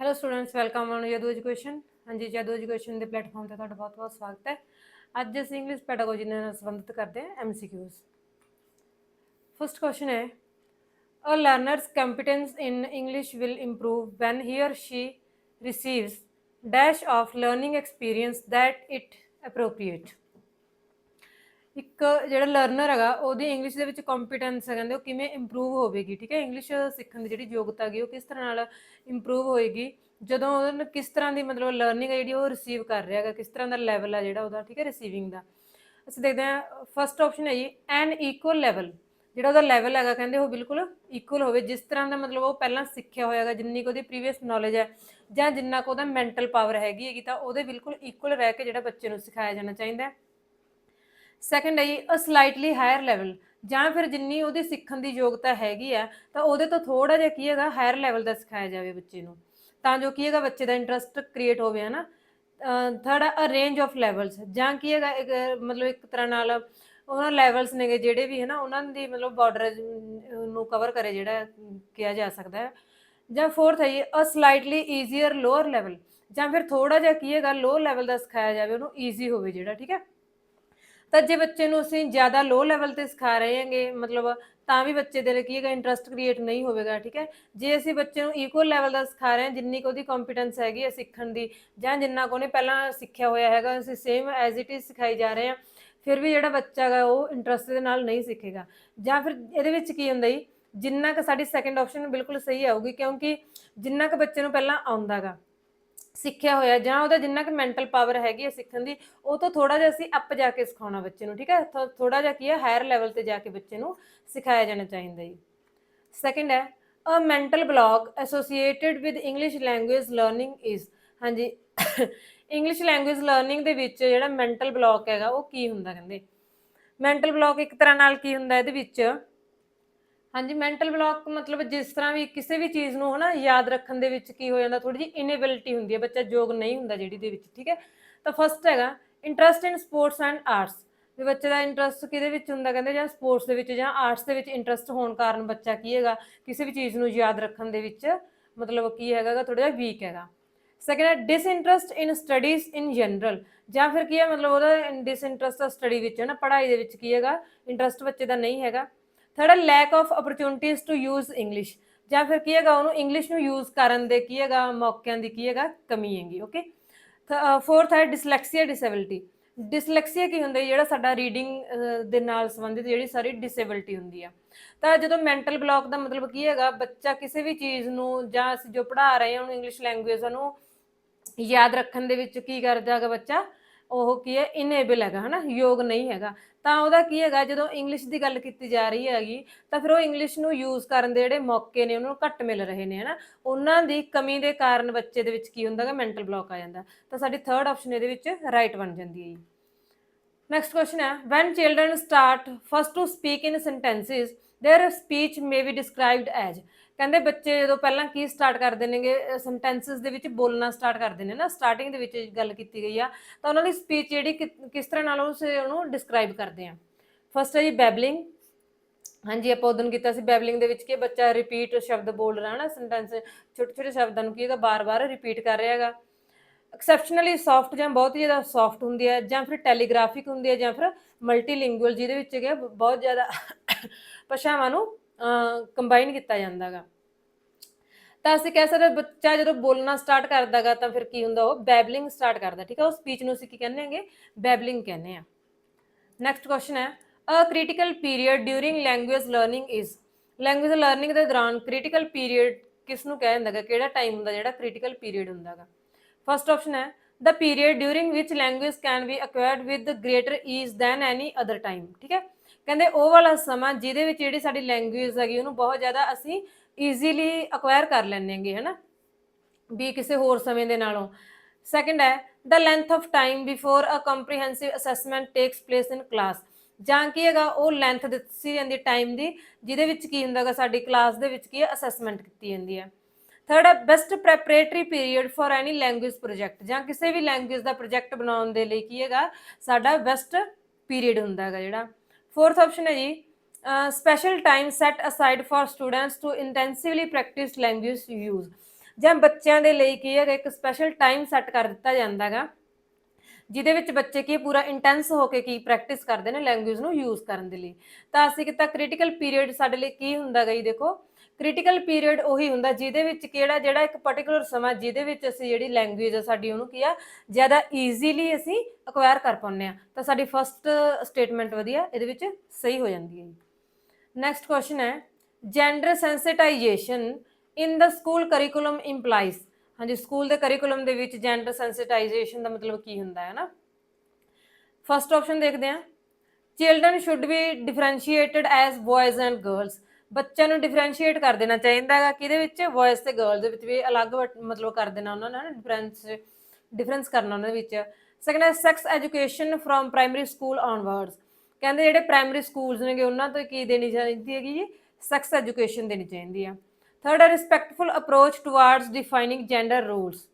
Hello students, welcome on जादू education. हाँ जी, जादू एजुकेशन के प्लेटफॉर्म पर तुहाडा बहुत बहुत स्वागत है। अज असीं इंग्लिश पैडागोजी नाल संबंधित करते हैं MCQs। फर्स्ट क्वेश्चन है, a learner's competence in English will improve when he और she receives dash of learning experience that it appropriate. ਇੱਕ ਜਿਹੜਾ ਲਰਨਰ ਹੈਗਾ ਉਹਦੀ ਇੰਗਲਿਸ਼ ਦੇ ਵਿੱਚ ਕੰਪੀਟੈਂਸ ਹੈ, ਕਹਿੰਦੇ ਉਹ ਕਿਵੇਂ ਇੰਪਰੂਵ ਹੋਵੇਗੀ। ਠੀਕ ਹੈ, ਇੰਗਲਿਸ਼ ਸਿੱਖਣ ਦੀ ਜਿਹੜੀ ਯੋਗਤਾ ਹੈਗੀ ਉਹ ਕਿਸ ਤਰ੍ਹਾਂ ਨਾਲ ਇੰਪਰੂਵ ਹੋਏਗੀ ਜਦੋਂ ਉਹਨੂੰ ਕਿਸ ਤਰ੍ਹਾਂ ਦੀ ਮਤਲਬ ਲਰਨਿੰਗ ਹੈ ਜਿਹੜੀ ਉਹ ਰਿਸੀਵ ਕਰ ਰਿਹਾ ਹੈਗਾ, ਕਿਸ ਤਰ੍ਹਾਂ ਦਾ ਲੈਵਲ ਹੈ ਜਿਹੜਾ ਉਹਦਾ। ਠੀਕ ਹੈ, ਰਿਸੀਵਿੰਗ ਦਾ ਅਸੀਂ ਦੇਖਦੇ ਹਾਂ। ਫਸਟ ਆਪਸ਼ਨ ਹੈ ਜੀ ਐਨ ਇਕੁਅਲ ਲੈਵਲ। ਜਿਹੜਾ ਉਹਦਾ ਲੈਵਲ ਹੈਗਾ ਕਹਿੰਦੇ ਉਹ ਬਿਲਕੁਲ ਇਕੁਅਲ ਹੋਵੇ, ਜਿਸ ਤਰ੍ਹਾਂ ਦਾ ਮਤਲਬ ਉਹ ਪਹਿਲਾਂ ਸਿੱਖਿਆ ਹੋਇਆ ਹੈਗਾ, ਜਿੰਨੀ ਕੁ ਉਹਦੀ ਪ੍ਰੀਵੀਅਸ ਨੌਲੇਜ ਹੈ ਜਾਂ ਜਿੰਨਾ ਕੁ ਉਹਦਾ ਮੈਂਟਲ ਪਾਵਰ ਹੈਗੀ ਤਾਂ ਉਹਦੇ ਬਿਲਕੁਲ ਇਕੁਅਲ ਰਹਿ ਕੇ ਜਿਹੜਾ ਬੱਚੇ ਨੂੰ ਸਿਖਾਇਆ ਜਾਣਾ ਚਾਹੀਦਾ ਹੈ। ਸੈਕੰਡ ਹੈ ਜੀ ਅ ਸਲਾਈਟਲੀ ਹਾਇਰ ਲੈਵਲ, ਜਾਂ ਫਿਰ ਜਿੰਨੀ ਉਹਦੀ ਸਿੱਖਣ ਦੀ ਯੋਗਤਾ ਹੈਗੀ ਆ ਤਾਂ ਉਹਦੇ ਤੋਂ ਥੋੜਾ ਜਿਹਾ ਕੀ ਹੈਗਾ ਹਾਇਰ ਲੈਵਲ ਦਾ ਸਿਖਾਇਆ ਜਾਵੇ ਬੱਚੇ ਨੂੰ, ਤਾਂ ਜੋ ਕੀ ਹੈਗਾ ਬੱਚੇ ਦਾ ਇੰਟਰਸਟ ਕ੍ਰੀਏਟ ਹੋਵੇ ਹੈ ਨਾ। Third a range of levels, ਜਾਂ ਕੀ ਹੈਗਾ ਮਤਲਬ ਇੱਕ ਤਰ੍ਹਾਂ ਨਾਲ ਉਹਨਾਂ ਲੈਵਲਸ ਨੇਗੇ ਜਿਹੜੇ ਵੀ ਹੈ ਨਾ ਉਹਨਾਂ ਦੀ ਮਤਲਬ ਬਾਰਡਰ ਨੂੰ ਕਵਰ ਕਰੇ ਜਿਹੜਾ ਕਿਹਾ ਜਾ ਸਕਦਾ ਹੈ। ਜਾਂ ਫੋਰਥ ਹੈ ਜੀ ਅ ਸਲਾਈਟਲੀ ਈਜ਼ੀਅਰ ਲੋਅਰ ਲੈਵਲ, ਜਾਂ ਫਿਰ ਥੋੜਾ ਜਿਹਾ ਕੀ ਹੈਗਾ ਲੋ ਲੈਵਲ ਦਾ ਸਿਖਾਇਆ ਜਾਵੇ, ਉਹਨੂੰ ਈਜ਼ੀ ਹੋਵੇ ਜਿਹੜਾ। ਠੀਕ ਹੈ, ਤਾਂ ਜੇ ਬੱਚੇ ਨੂੰ ਅਸੀਂ ਜ਼ਿਆਦਾ ਲੋ ਲੈਵਲ 'ਤੇ ਸਿਖਾ ਰਹੇ ਹੈਗੇ ਮਤਲਬ ਤਾਂ ਵੀ ਬੱਚੇ ਦੇ ਲਈ ਕੀ ਹੈਗਾ ਇੰਟਰਸਟ ਕ੍ਰੀਏਟ ਨਹੀਂ ਹੋਵੇਗਾ। ਠੀਕ ਹੈ, ਜੇ ਅਸੀਂ ਬੱਚੇ ਨੂੰ ਇਕੁਅਲ ਲੈਵਲ ਦਾ ਸਿਖਾ ਰਹੇ ਹਾਂ, ਜਿੰਨੀ ਕੁ ਉਹਦੀ ਕੰਪੀਟੈਂਸ ਹੈਗੀ ਹੈ ਸਿੱਖਣ ਦੀ ਜਾਂ ਜਿੰਨਾ ਕੁ ਉਹਨੇ ਪਹਿਲਾਂ ਸਿੱਖਿਆ ਹੋਇਆ ਹੈਗਾ, ਅਸੀਂ ਸੇਮ ਐਜ਼ ਇਟ ਇਜ਼ ਸਿਖਾਈ ਜਾ ਰਹੇ ਹਾਂ, ਫਿਰ ਵੀ ਜਿਹੜਾ ਬੱਚਾ ਹੈਗਾ ਉਹ ਇੰਟਰਸਟ ਦੇ ਨਾਲ ਨਹੀਂ ਸਿੱਖੇਗਾ। ਜਾਂ ਫਿਰ ਇਹਦੇ ਵਿੱਚ ਕੀ ਹੁੰਦਾ ਜੀ, ਜਿੰਨਾ ਕੁ ਸਾਡੀ ਸੈਕਿੰਡ ਆਪਸ਼ਨ ਬਿਲਕੁਲ ਸਹੀ ਆਊਗੀ, ਕਿਉਂਕਿ ਜਿੰਨਾ ਕੁ ਬੱਚੇ ਨੂੰ ਪਹਿਲਾਂ ਆਉਂਦਾ ਗਾ ਸਿੱਖਿਆ ਹੋਇਆ ਜਾਂ ਉਹਦਾ ਜਿੰਨਾ ਕੁ ਮੈਂਟਲ ਪਾਵਰ ਹੈਗੀ ਹੈ ਸਿੱਖਣ ਦੀ, ਉਹ ਤੋਂ ਥੋੜਾ ਜਿਹਾ ਅਸੀਂ ਅੱਪ ਜਾ ਕੇ ਸਿਖਾਉਣਾ ਬੱਚੇ ਨੂੰ। ਠੀਕ ਹੈ, ਥੋੜਾ ਜਿਹਾ ਕੀ ਹੈ ਹਾਇਰ ਲੈਵਲ ਤੇ ਜਾ ਕੇ ਬੱਚੇ ਨੂੰ ਸਿਖਾਇਆ ਜਾਣਾ ਚਾਹੀਦਾ ਜੀ। ਸੈਕਿੰਡ ਹੈ a mental block associated with English language learning is. ਹਾਂਜੀ, ਇੰਗਲਿਸ਼ ਲੈਂਗੁਏਜ ਲਰਨਿੰਗ ਦੇ ਵਿੱਚ ਜਿਹੜਾ ਮੈਂਟਲ ਬਲੌਕ ਹੈਗਾ ਉਹ ਕੀ ਹੁੰਦਾ, ਕਹਿੰਦੇ ਮੈਂਟਲ ਬਲੌਕ ਇੱਕ ਤਰ੍ਹਾਂ ਨਾਲ ਕੀ ਹੁੰਦਾ ਇਹਦੇ ਵਿੱਚ। ਹਾਂਜੀ, ਮੈਂਟਲ ਬਲੌਕ ਮਤਲਬ ਜਿਸ ਤਰ੍ਹਾਂ ਵੀ ਕਿਸੇ ਵੀ ਚੀਜ਼ ਨੂੰ ਹੈ ਨਾ ਯਾਦ ਰੱਖਣ ਦੇ ਵਿੱਚ ਕੀ ਹੋ ਜਾਂਦਾ, ਥੋੜੀ ਜਿਹੀ ਇਨੇਬਿਲਿਟੀ ਹੁੰਦੀ ਹੈ, ਬੱਚਾ ਯੋਗ ਨਹੀਂ ਹੁੰਦਾ ਜਿਹੜੀ ਦੇ ਵਿੱਚ। ਠੀਕ ਹੈ, ਤਾਂ ਫਸਟ ਹੈਗਾ interest in sports and arts, ਵੀ ਬੱਚੇ ਦਾ ਇੰਟਰਸਟ ਕਿਹਦੇ ਵਿੱਚ ਹੁੰਦਾ, ਕਹਿੰਦੇ ਜਾਂ ਸਪੋਰਟਸ ਦੇ ਵਿੱਚ ਜਾਂ ਆਰਟਸ ਦੇ ਵਿੱਚ ਇੰਟਰਸਟ ਹੋਣ ਕਾਰਨ ਬੱਚਾ ਕੀ ਹੈਗਾ ਕਿਸੇ ਵੀ ਚੀਜ਼ ਨੂੰ ਯਾਦ ਰੱਖਣ ਦੇ ਵਿੱਚ ਮਤਲਬ ਕੀ ਹੈਗਾ ਥੋੜਾ ਜਿਹਾ ਵੀਕ ਹੈਗਾ। ਸੈਕਿੰਡ ਹੈ ਡਿਸਇੰਟਰਸਟ ਇਨ ਸਟੱਡੀਜ਼ ਇਨ ਜਨਰਲ, ਜਾਂ ਫਿਰ ਕੀ ਹੈ ਮਤਲਬ ਉਹਦਾ ਡਿਸਇੰਟਰਸਟ ਸਟੱਡੀ ਵਿੱਚ ਹੈ ਨਾ, ਪੜ੍ਹਾਈ ਦੇ ਵਿੱਚ ਕੀ ਹੈਗਾ ਇੰਟਰਸਟ ਬੱਚੇ ਦਾ ਨਹੀਂ ਹੈਗਾ। Third lack of opportunities to use English, ਜਾਂ ਫਿਰ ਕੀ ਹੈਗਾ ਉਹਨੂੰ ਇੰਗਲਿਸ਼ ਨੂੰ ਯੂਜ਼ ਕਰਨ ਦੇ ਕੀ ਹੈਗਾ ਮੌਕਿਆਂ ਦੀ ਕੀ ਹੈਗਾ ਕਮੀ ਹੈਗੀ। ਓਕੇ, ਫੋਰਥ ਹੈ ਡਿਸਲੈਕਸੀਆ ਡਿਸੇਬਿਲਿਟੀ। ਡਿਸਲੈਕਸੀਆ ਕੀ ਹੁੰਦਾ, ਜਿਹੜਾ ਸਾਡਾ ਰੀਡਿੰਗ ਦੇ ਨਾਲ ਸੰਬੰਧਿਤ ਜਿਹੜੀ ਸਾਰੀ ਡਿਸੇਬਿਲਿਟੀ ਹੁੰਦੀ ਆ। ਤਾਂ ਜਦੋਂ ਮੈਂਟਲ ਬਲੌਕ ਦਾ ਮਤਲਬ ਕੀ ਹੈਗਾ ਬੱਚਾ ਕਿਸੇ ਵੀ ਚੀਜ਼ ਨੂੰ ਜਾਂ ਅਸੀਂ ਜੋ ਪੜ੍ਹਾ ਰਹੇ ਹਾਂ ਉਹਨੂੰ ਇੰਗਲਿਸ਼ ਲੈਂਗੁਏਜ ਨੂੰ ਯਾਦ ਰੱਖਣ ਦੇ ਵਿੱਚ ਕੀ ਕਰਦਾ ਹੈਗਾ ਬੱਚਾ, ਉਹ ਕੀ ਹੈ ਇਨੇਬਲ ਹੈਗਾ ਹੈ ਨਾ, ਯੋਗ ਨਹੀਂ ਹੈਗਾ। ਤਾਂ ਉਹਦਾ ਕੀ ਹੈਗਾ ਜਦੋਂ ਇੰਗਲਿਸ਼ ਦੀ ਗੱਲ ਕੀਤੀ ਜਾ ਰਹੀ ਹੈਗੀ ਤਾਂ ਫਿਰ ਉਹ ਇੰਗਲਿਸ਼ ਨੂੰ ਯੂਜ਼ ਕਰਨ ਦੇ ਜਿਹੜੇ ਮੌਕੇ ਨੇ ਉਹਨੂੰ ਘੱਟ ਮਿਲ ਰਹੇ ਨੇ ਹੈ ਨਾ, ਉਹਨਾਂ ਦੀ ਕਮੀ ਦੇ ਕਾਰਨ ਬੱਚੇ ਦੇ ਵਿੱਚ ਕੀ ਹੁੰਦਾ ਹੈਗਾ ਮੈਂਟਲ ਬਲੌਕ ਆ ਜਾਂਦਾ। ਤਾਂ ਸਾਡੀ ਥਰਡ ਆਪਸ਼ਨ ਇਹਦੇ ਵਿੱਚ ਰਾਈਟ ਬਣ ਜਾਂਦੀ ਹੈ ਜੀ। ਨੈਕਸਟ ਕੁਐਸਚਨ ਹੈ when children start first to speak in sentences their speech may be described as. ਕਹਿੰਦੇ ਬੱਚੇ ਜਦੋਂ ਪਹਿਲਾਂ ਕੀ ਸਟਾਰਟ ਕਰਦੇ ਨੇਗੇ ਸੈਂਟੈਂਸਿਸ ਦੇ ਵਿੱਚ ਬੋਲਣਾ ਸਟਾਰਟ ਕਰਦੇ ਨੇ ਨਾ, ਸਟਾਰਟਿੰਗ ਦੇ ਵਿੱਚ ਗੱਲ ਕੀਤੀ ਗਈ ਆ, ਤਾਂ ਉਹਨਾਂ ਦੀ ਸਪੀਚ ਜਿਹੜੀ ਕਿਸ ਤਰ੍ਹਾਂ ਨਾਲ ਉਹਨੂੰ ਡਿਸਕ੍ਰਾਈਬ ਕਰਦੇ ਆ। ਫਸਟ ਹੈ ਜੀ ਬੈਬਲਿੰਗ। ਹਾਂਜੀ, ਆਪਾਂ ਉਦੋਂ ਕੀਤਾ ਸੀ ਬੈਬਲਿੰਗ ਦੇ ਵਿੱਚ ਕਿ ਬੱਚਾ ਰਿਪੀਟ ਸ਼ਬਦ ਬੋਲ ਰਿਹਾ ਨਾ, ਸੈਂਟੈਂਸ ਛੋਟੇ ਛੋਟੇ ਸ਼ਬਦਾਂ ਨੂੰ ਕੀ ਹੈਗਾ ਬਾਰ-ਬਾਰ ਰਿਪੀਟ ਕਰ ਰਿਹਾ ਹੈਗਾ। ਐਕਸੈਪਸ਼ਨਲੀ ਸੌਫਟ, ਜਾਂ ਬਹੁਤ ਹੀ ਜ਼ਿਆਦਾ ਸੌਫਟ ਹੁੰਦੀ ਹੈ, ਜਾਂ ਫਿਰ ਟੈਲੀਗ੍ਰਾਫਿਕ ਹੁੰਦੀ ਹੈ, ਜਾਂ ਫਿਰ ਮਲਟੀਲਿੰਗੁਅਲ ਜਿਹਦੇ ਵਿੱਚ ਕਿ ਬਹੁਤ ਜ਼ਿਆਦਾ ਭਾਸ਼ਾਵਾਂ ਨੂੰ ਕੰਬਾਈਨ ਕੀਤਾ ਜਾਂਦਾ ਗਾ। ਤਾਂ ਅਸੀਂ ਕਹਿ ਸਕਦੇ ਬੱਚਾ ਜਦੋਂ ਬੋਲਣਾ ਸਟਾਰਟ ਕਰਦਾ ਗਾ ਤਾਂ ਫਿਰ ਕੀ ਹੁੰਦਾ ਉਹ ਬੈਬਲਿੰਗ ਸਟਾਰਟ ਕਰਦਾ। ਠੀਕ ਹੈ, ਉਹ ਸਪੀਚ ਨੂੰ ਅਸੀਂ ਕੀ ਕਹਿੰਦੇ ਹੈਗੇ ਬੈਬਲਿੰਗ ਕਹਿੰਦੇ ਆ। ਨੈਕਸਟ ਕੁਐਸਚਨ ਹੈ a critical period during language learning is. Language learning ਦੇ ਦੌਰਾਨ ਕ੍ਰਿਟੀਕਲ ਪੀਰੀਅਡ ਕਿਸ ਨੂੰ ਕਹਿ ਜਾਂਦਾ ਗਾ, ਕਿਹੜਾ ਟਾਈਮ ਹੁੰਦਾ ਜਿਹੜਾ ਕ੍ਰਿਟੀਕਲ ਪੀਰੀਅਡ ਹੁੰਦਾ ਗਾ। ਫਸਟ ਆਪਸ਼ਨ ਹੈ the period during which language can be acquired with greater ease than any other time. ਠੀਕ ਹੈ, ਕਹਿੰਦੇ ਉਹ ਵਾਲਾ ਸਮਾਂ ਜਿਹਦੇ ਵਿੱਚ ਜਿਹੜੀ ਸਾਡੀ ਲੈਂਗੁਏਜ ਹੈਗੀ ਉਹਨੂੰ ਬਹੁਤ ਜ਼ਿਆਦਾ ਅਸੀਂ ਈਜ਼ੀਲੀ ਅਕਵਾਇਰ ਕਰ ਲੈਂਦੇ ਹੈਗੇ ਹੈ ਨਾ, ਵੀ ਕਿਸੇ ਹੋਰ ਸਮੇਂ ਦੇ ਨਾਲੋਂ। ਸੈਕਿੰਡ ਹੈ the length of time before a comprehensive assessment takes place in class, ਜਾਂ ਕੀ ਹੈਗਾ ਉਹ ਲੈਂਥ ਦਿੱਤੀ ਜਾਂਦੀ ਟਾਈਮ ਦੀ ਜਿਹਦੇ ਵਿੱਚ ਕੀ ਹੁੰਦਾ ਗਾ ਸਾਡੀ ਕਲਾਸ ਦੇ ਵਿੱਚ ਕੀ ਅਸੈਸਮੈਂਟ ਕੀਤੀ ਜਾਂਦੀ ਹੈ। ਥਰਡ ਹੈ best preparatory period for any language project, ਜਾਂ ਕਿਸੇ ਵੀ ਲੈਂਗੁਏਜ ਦਾ ਪ੍ਰੋਜੈਕਟ ਬਣਾਉਣ ਦੇ ਲਈ ਕੀ ਹੈਗਾ ਸਾਡਾ ਬੈਸਟ ਪੀਰੀਅਡ ਹੁੰਦਾ ਹੈਗਾ ਜਿਹੜਾ। ਫੋਰਥ ਆਪਸ਼ਨ ਹੈ ਜੀ special time set aside for students to intensively practise language use, ਜਾਂ ਬੱਚਿਆਂ ਦੇ ਲਈ ਕੀ ਹੈਗਾ ਇੱਕ ਸਪੈਸ਼ਲ ਟਾਈਮ ਸੈੱਟ ਕਰ ਦਿੱਤਾ ਜਾਂਦਾ ਹੈਗਾ ਜਿਹਦੇ ਵਿੱਚ ਬੱਚੇ ਕੀ ਪੂਰਾ ਇੰਟੈਂਸ ਹੋ ਕੇ ਕੀ ਪ੍ਰੈਕਟਿਸ ਕਰਦੇ ਨੇ ਲੈਂਗੁਏਜ ਨੂੰ ਯੂਜ਼ ਕਰਨ ਦੇ ਲਈ। ਤਾਂ ਅਸੀਂ ਕੀਤਾ ਕ੍ਰਿਟੀਕਲ ਪੀਰੀਅਡ ਸਾਡੇ ਲਈ ਕੀ ਹੁੰਦਾ ਗਈ ਦੇਖੋ ਕ੍ਰਿਟੀਕਲ ਪੀਰੀਅਡ ਉਹੀ ਹੁੰਦਾ ਜਿਹਦੇ ਵਿੱਚ ਕਿਹੜਾ ਜਿਹੜਾ ਇੱਕ ਪਾਰਟਿਕੂਲਰ ਸਮਾਂ ਜਿਹਦੇ ਵਿੱਚ ਅਸੀਂ ਜਿਹੜੀ ਲੈਂਗੁਏਜ ਆ ਸਾਡੀ ਉਹਨੂੰ ਕੀ ਆ ਜ਼ਿਆਦਾ ਈਜ਼ੀਲੀ ਅਸੀਂ ਅਕਵਾਇਰ ਕਰ ਪਾਉਂਦੇ ਆ। ਤਾਂ ਸਾਡੀ ਫਸਟ ਸਟੇਟਮੈਂਟ ਵਧੀਆ ਇਹਦੇ ਵਿੱਚ ਸਹੀ ਹੋ ਜਾਂਦੀ ਹੈ। ਨੈਕਸਟ ਕੁਐਸਚਨ ਹੈ ਜੈਂਡਰ ਸੈਂਸਿਟਾਈਜੇਸ਼ਨ ਇਨ ਦਾ ਸਕੂਲ ਕਰਿਕੂਲਮ ਇੰਪਲਾਈਜ਼। ਹਾਂਜੀ ਸਕੂਲ ਦੇ ਕਰਿਕੂਲਮ ਦੇ ਵਿੱਚ ਜੈਂਡਰ ਸੈਂਸਿਟਾਈਜੇਸ਼ਨ ਦਾ ਮਤਲਬ ਕੀ ਹੁੰਦਾ ਹੈ ਨਾ। ਫਸਟ ਆਪਸ਼ਨ ਦੇਖਦੇ ਹਾਂ children should be differentiated as boys and girls. ਬੱਚਿਆਂ ਨੂੰ ਡਿਫਰੈਂਸ਼ੀਏਟ ਕਰ ਦੇਣਾ ਚਾਹੀਦਾ ਹੈਗਾ ਕਿਹਦੇ ਵਿੱਚ ਬॉयਜ਼ ਤੇ ਗਰਲ ਦੇ ਵਿੱਚ ਵੀ ਅਲੱਗ ਮਤਲਬ ਕਰ ਦੇਣਾ ਉਹਨਾਂ ਨੇ ਡਿਫਰੈਂਸ ਕਰਨਾ ਉਹਨਾਂ ਦੇ ਵਿੱਚ। ਸੈਕੰਡ ਹੈ sex education from primary school onwards. ਕਹਿੰਦੇ ਜਿਹੜੇ ਪ੍ਰਾਇਮਰੀ ਸਕੂਲਸ ਨੇਗੇ ਉਹਨਾਂ ਤੋਂ ਕੀ ਦੇਣੀ ਚਾਹੀਦੀ ਹੈਗੀ ਜੀ ਸੈਕਸ ਐਜੂਕੇਸ਼ਨ ਦੇਣੀ ਚਾਹੀਦੀ ਆ। ਥਰਡ ਹੈ ਰਿਸਪੈਕਟਫੁਲ ਅਪਰੋਚ ਟੁਵਾਰਡਸ ਡਿਫਾਈਨਿੰਗ ਜੈਂਡਰ ਰੋਲਸ।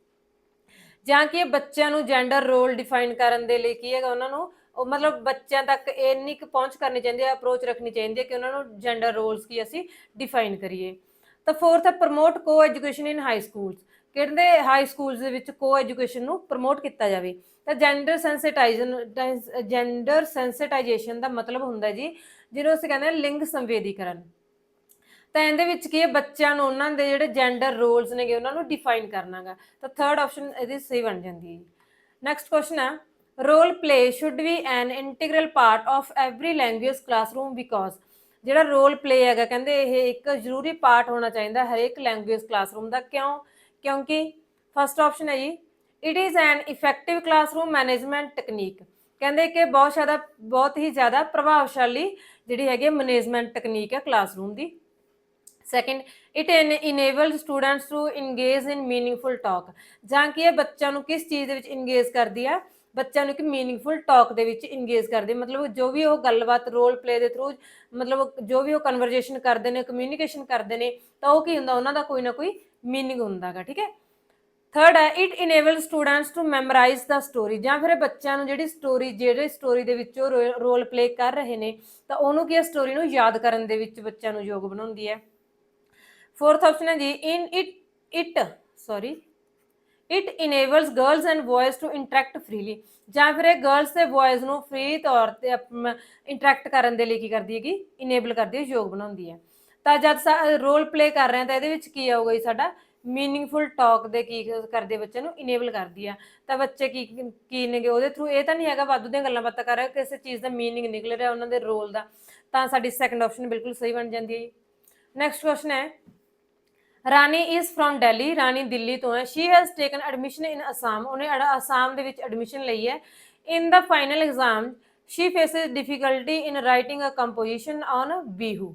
ਜਾਂ ਕਿ ਬੱਚਿਆਂ ਨੂੰ ਜੈਂਡਰ ਰੋਲ ਡਿਫਾਈਨ ਕਰਨ ਦੇ ਲਈ ਕੀ ਹੈਗਾ ਉਹਨਾਂ ਨੂੰ ਮਤਲਬ ਬੱਚਿਆਂ ਤੱਕ ਇੰਨੀ ਕੁ ਪਹੁੰਚ ਕਰਨੀ ਚਾਹੀਦੀ ਹੈ ਅਪਰੋਚ ਰੱਖਣੀ ਚਾਹੀਦੀ ਹੈ ਕਿ ਉਹਨਾਂ ਨੂੰ ਜੈਂਡਰ ਰੋਲਸ ਕੀ ਅਸੀਂ ਡਿਫਾਈਨ ਕਰੀਏ। ਤਾਂ ਫੋਰਥ ਹੈ ਪ੍ਰਮੋਟ ਕੋ ਐਜੂਕੇਸ਼ਨ ਇਨ ਹਾਈ ਸਕੂਲਸ। ਕਹਿੰਦੇ ਹਾਈ ਸਕੂਲਸ ਦੇ ਵਿੱਚ ਕੋ ਐਜੂਕੇਸ਼ਨ ਨੂੰ ਪ੍ਰਮੋਟ ਕੀਤਾ ਜਾਵੇ। ਤਾਂ ਜੈਂਡਰ ਸੈਂਸਿਟਾਈਜੇਸ਼ਨ ਦਾ ਮਤਲਬ ਹੁੰਦਾ ਜੀ ਜਿਹਨੂੰ ਅਸੀਂ ਕਹਿੰਦੇ ਹਾਂ ਲਿੰਗ ਸੰਵੇਦੀਕਰਨ। ਤਾਂ ਇਹਦੇ ਵਿੱਚ ਕੀ ਹੈ ਬੱਚਿਆਂ ਨੂੰ ਉਹਨਾਂ ਦੇ ਜਿਹੜੇ ਜੈਂਡਰ ਰੋਲਸ ਨੇਗੇ ਉਹਨਾਂ ਨੂੰ ਡਿਫਾਈਨ ਕਰਨਾਗਾ। ਤਾਂ ਥਰਡ ਆਪਸ਼ਨ ਇਹਦੀ ਸਹੀ ਬਣ ਜਾਂਦੀ ਹੈ। ਨੈਕਸਟ ਕੁਐਸਚਨ ਹੈ role play should be an integral part of every language classroom because. ਜਿਹੜਾ ਰੋਲ ਪਲੇ ਹੈਗਾ ਕਹਿੰਦੇ ਇਹ ਇੱਕ ਜ਼ਰੂਰੀ ਪਾਰਟ ਹੋਣਾ ਚਾਹੀਦਾ ਹਰੇਕ ਲੈਂਗੁਏਜ ਕਲਾਸਰੂਮ ਦਾ। ਕਿਉਂਕਿ ਫਸਟ ਆਪਸ਼ਨ ਹੈ ਜੀ it is an effective classroom management technique. ਕਹਿੰਦੇ ਕਿ ਬਹੁਤ ਹੀ ਜ਼ਿਆਦਾ ਪ੍ਰਭਾਵਸ਼ਾਲੀ ਜਿਹੜੀ ਹੈਗੀ ਮੈਨੇਜਮੈਂਟ ਟੈਕਨੀਕ ਹੈ ਕਲਾਸਰੂਮ ਦੀ। Second it enable students to engage in meaningful talk. ਜਾਂ ਕਿ ਇਹ ਬੱਚਿਆਂ ਨੂੰ ਕਿਸ ਚੀਜ਼ ਦੇ ਵਿੱਚ ਇੰਗੇਜ ਕਰਦੀ ਆ ਬੱਚਿਆਂ ਨੂੰ ਇੱਕ ਮੀਨਿੰਗਫੁਲ ਟਾਕ ਦੇ ਵਿੱਚ ਇੰਗੇਜ ਕਰਦੇ ਮਤਲਬ ਜੋ ਵੀ ਉਹ ਗੱਲਬਾਤ ਰੋਲ ਪਲੇ ਦੇ ਥਰੂ ਮਤਲਬ ਜੋ ਵੀ ਉਹ ਕਨਵਰਜੇਸ਼ਨ ਕਰਦੇ ਨੇ ਕਮਿਊਨੀਕੇਸ਼ਨ ਕਰਦੇ ਨੇ ਤਾਂ ਉਹ ਕੀ ਹੁੰਦਾ ਉਹਨਾਂ ਦਾ ਕੋਈ ਨਾ ਕੋਈ ਮੀਨਿੰਗ ਹੁੰਦਾ ਗਾ। ਠੀਕ ਹੈ। ਥਰਡ ਹੈ it enable students to memorise the story. ਜਾਂ ਫਿਰ ਬੱਚਿਆਂ ਨੂੰ ਜਿਹੜੀ ਸਟੋਰੀ ਦੇ ਵਿੱਚ ਉਹ ਰੋਲ ਪਲੇ ਕਰ ਰਹੇ ਨੇ ਤਾਂ ਉਹਨੂੰ ਕੀ ਸਟੋਰੀ ਨੂੰ ਯਾਦ ਕਰਨ ਦੇ ਵਿੱਚ ਬੱਚਿਆਂ ਨੂੰ ਯੋਗ ਬਣਾਉਂਦੀ ਹੈ। फोर्थ ऑप्शन है जी it enables girls and boys to interact freely. ਜਾਂ ਫਿਰ ਇਹ ਗਰਲਸ ਤੇ ਬॉयਜ਼ ਨੂੰ ਫ੍ਰੀ ਤੌਰ ਤੇ ਇੰਟਰੈਕਟ ਕਰਨ ਦੇ ਲਈ ਕੀ ਕਰਦੀ ਹੈਗੀ ਇਨੇਬਲ ਕਰਦੀ ਹੈ ਯੋਗ ਬਣਾਉਂਦੀ ਹੈ। ਤਾਂ ਜਦ ਰੋਲ ਪਲੇ ਕਰ ਰਹੇ ਹਾਂ ਤਾਂ ਇਹਦੇ ਵਿੱਚ ਕੀ ਆਊਗਾ ਜੀ ਸਾਡਾ ਮੀਨਿੰਗਫੁਲ ਟਾਕ ਦੇ ਕੀ ਕਰਦੇ ਬੱਚੇ ਨੂੰ ਇਨੇਬਲ ਕਰਦੀ ਆ। ਤਾਂ ਬੱਚੇ ਕੀ ਨੇਗੇ ਉਹਦੇ ਥਰੂ ਇਹ ਤਾਂ ਨਹੀਂ ਹੈਗਾ ਵਾਧੂ ਦੀਆਂ ਗੱਲਾਂ ਬਾਤਾਂ ਕਰ ਰਿਹਾ ਕਿਸੇ ਚੀਜ਼ ਦਾ ਮੀਨਿੰਗ ਨਿਕਲ ਰਿਹਾ ਉਹਨਾਂ ਦੇ ਰੋਲ ਦਾ। ਤਾਂ ਸਾਡੀ ਸੈਕੰਡ ਆਪਸ਼ਨ ਬਿਲਕੁਲ ਸਹੀ ਬਣ ਜਾਂਦੀ ਹੈ ਜੀ। ਨੈਕਸਟ ਕੁਐਸਚਨ ਹੈ ਰਾਣੀ ਇਜ਼ ਫਰੋਮ ਦਿੱਲੀ। ਰਾਣੀ ਦਿੱਲੀ ਤੋਂ ਹੈ। She has taken admission in Assam. ਉਹਨੇ ਅਸਾਮ ਦੇ ਵਿੱਚ ਐਡਮਿਸ਼ਨ ਲਈ ਹੈ। In the final exam she faces difficulty in writing a composition on Bihu.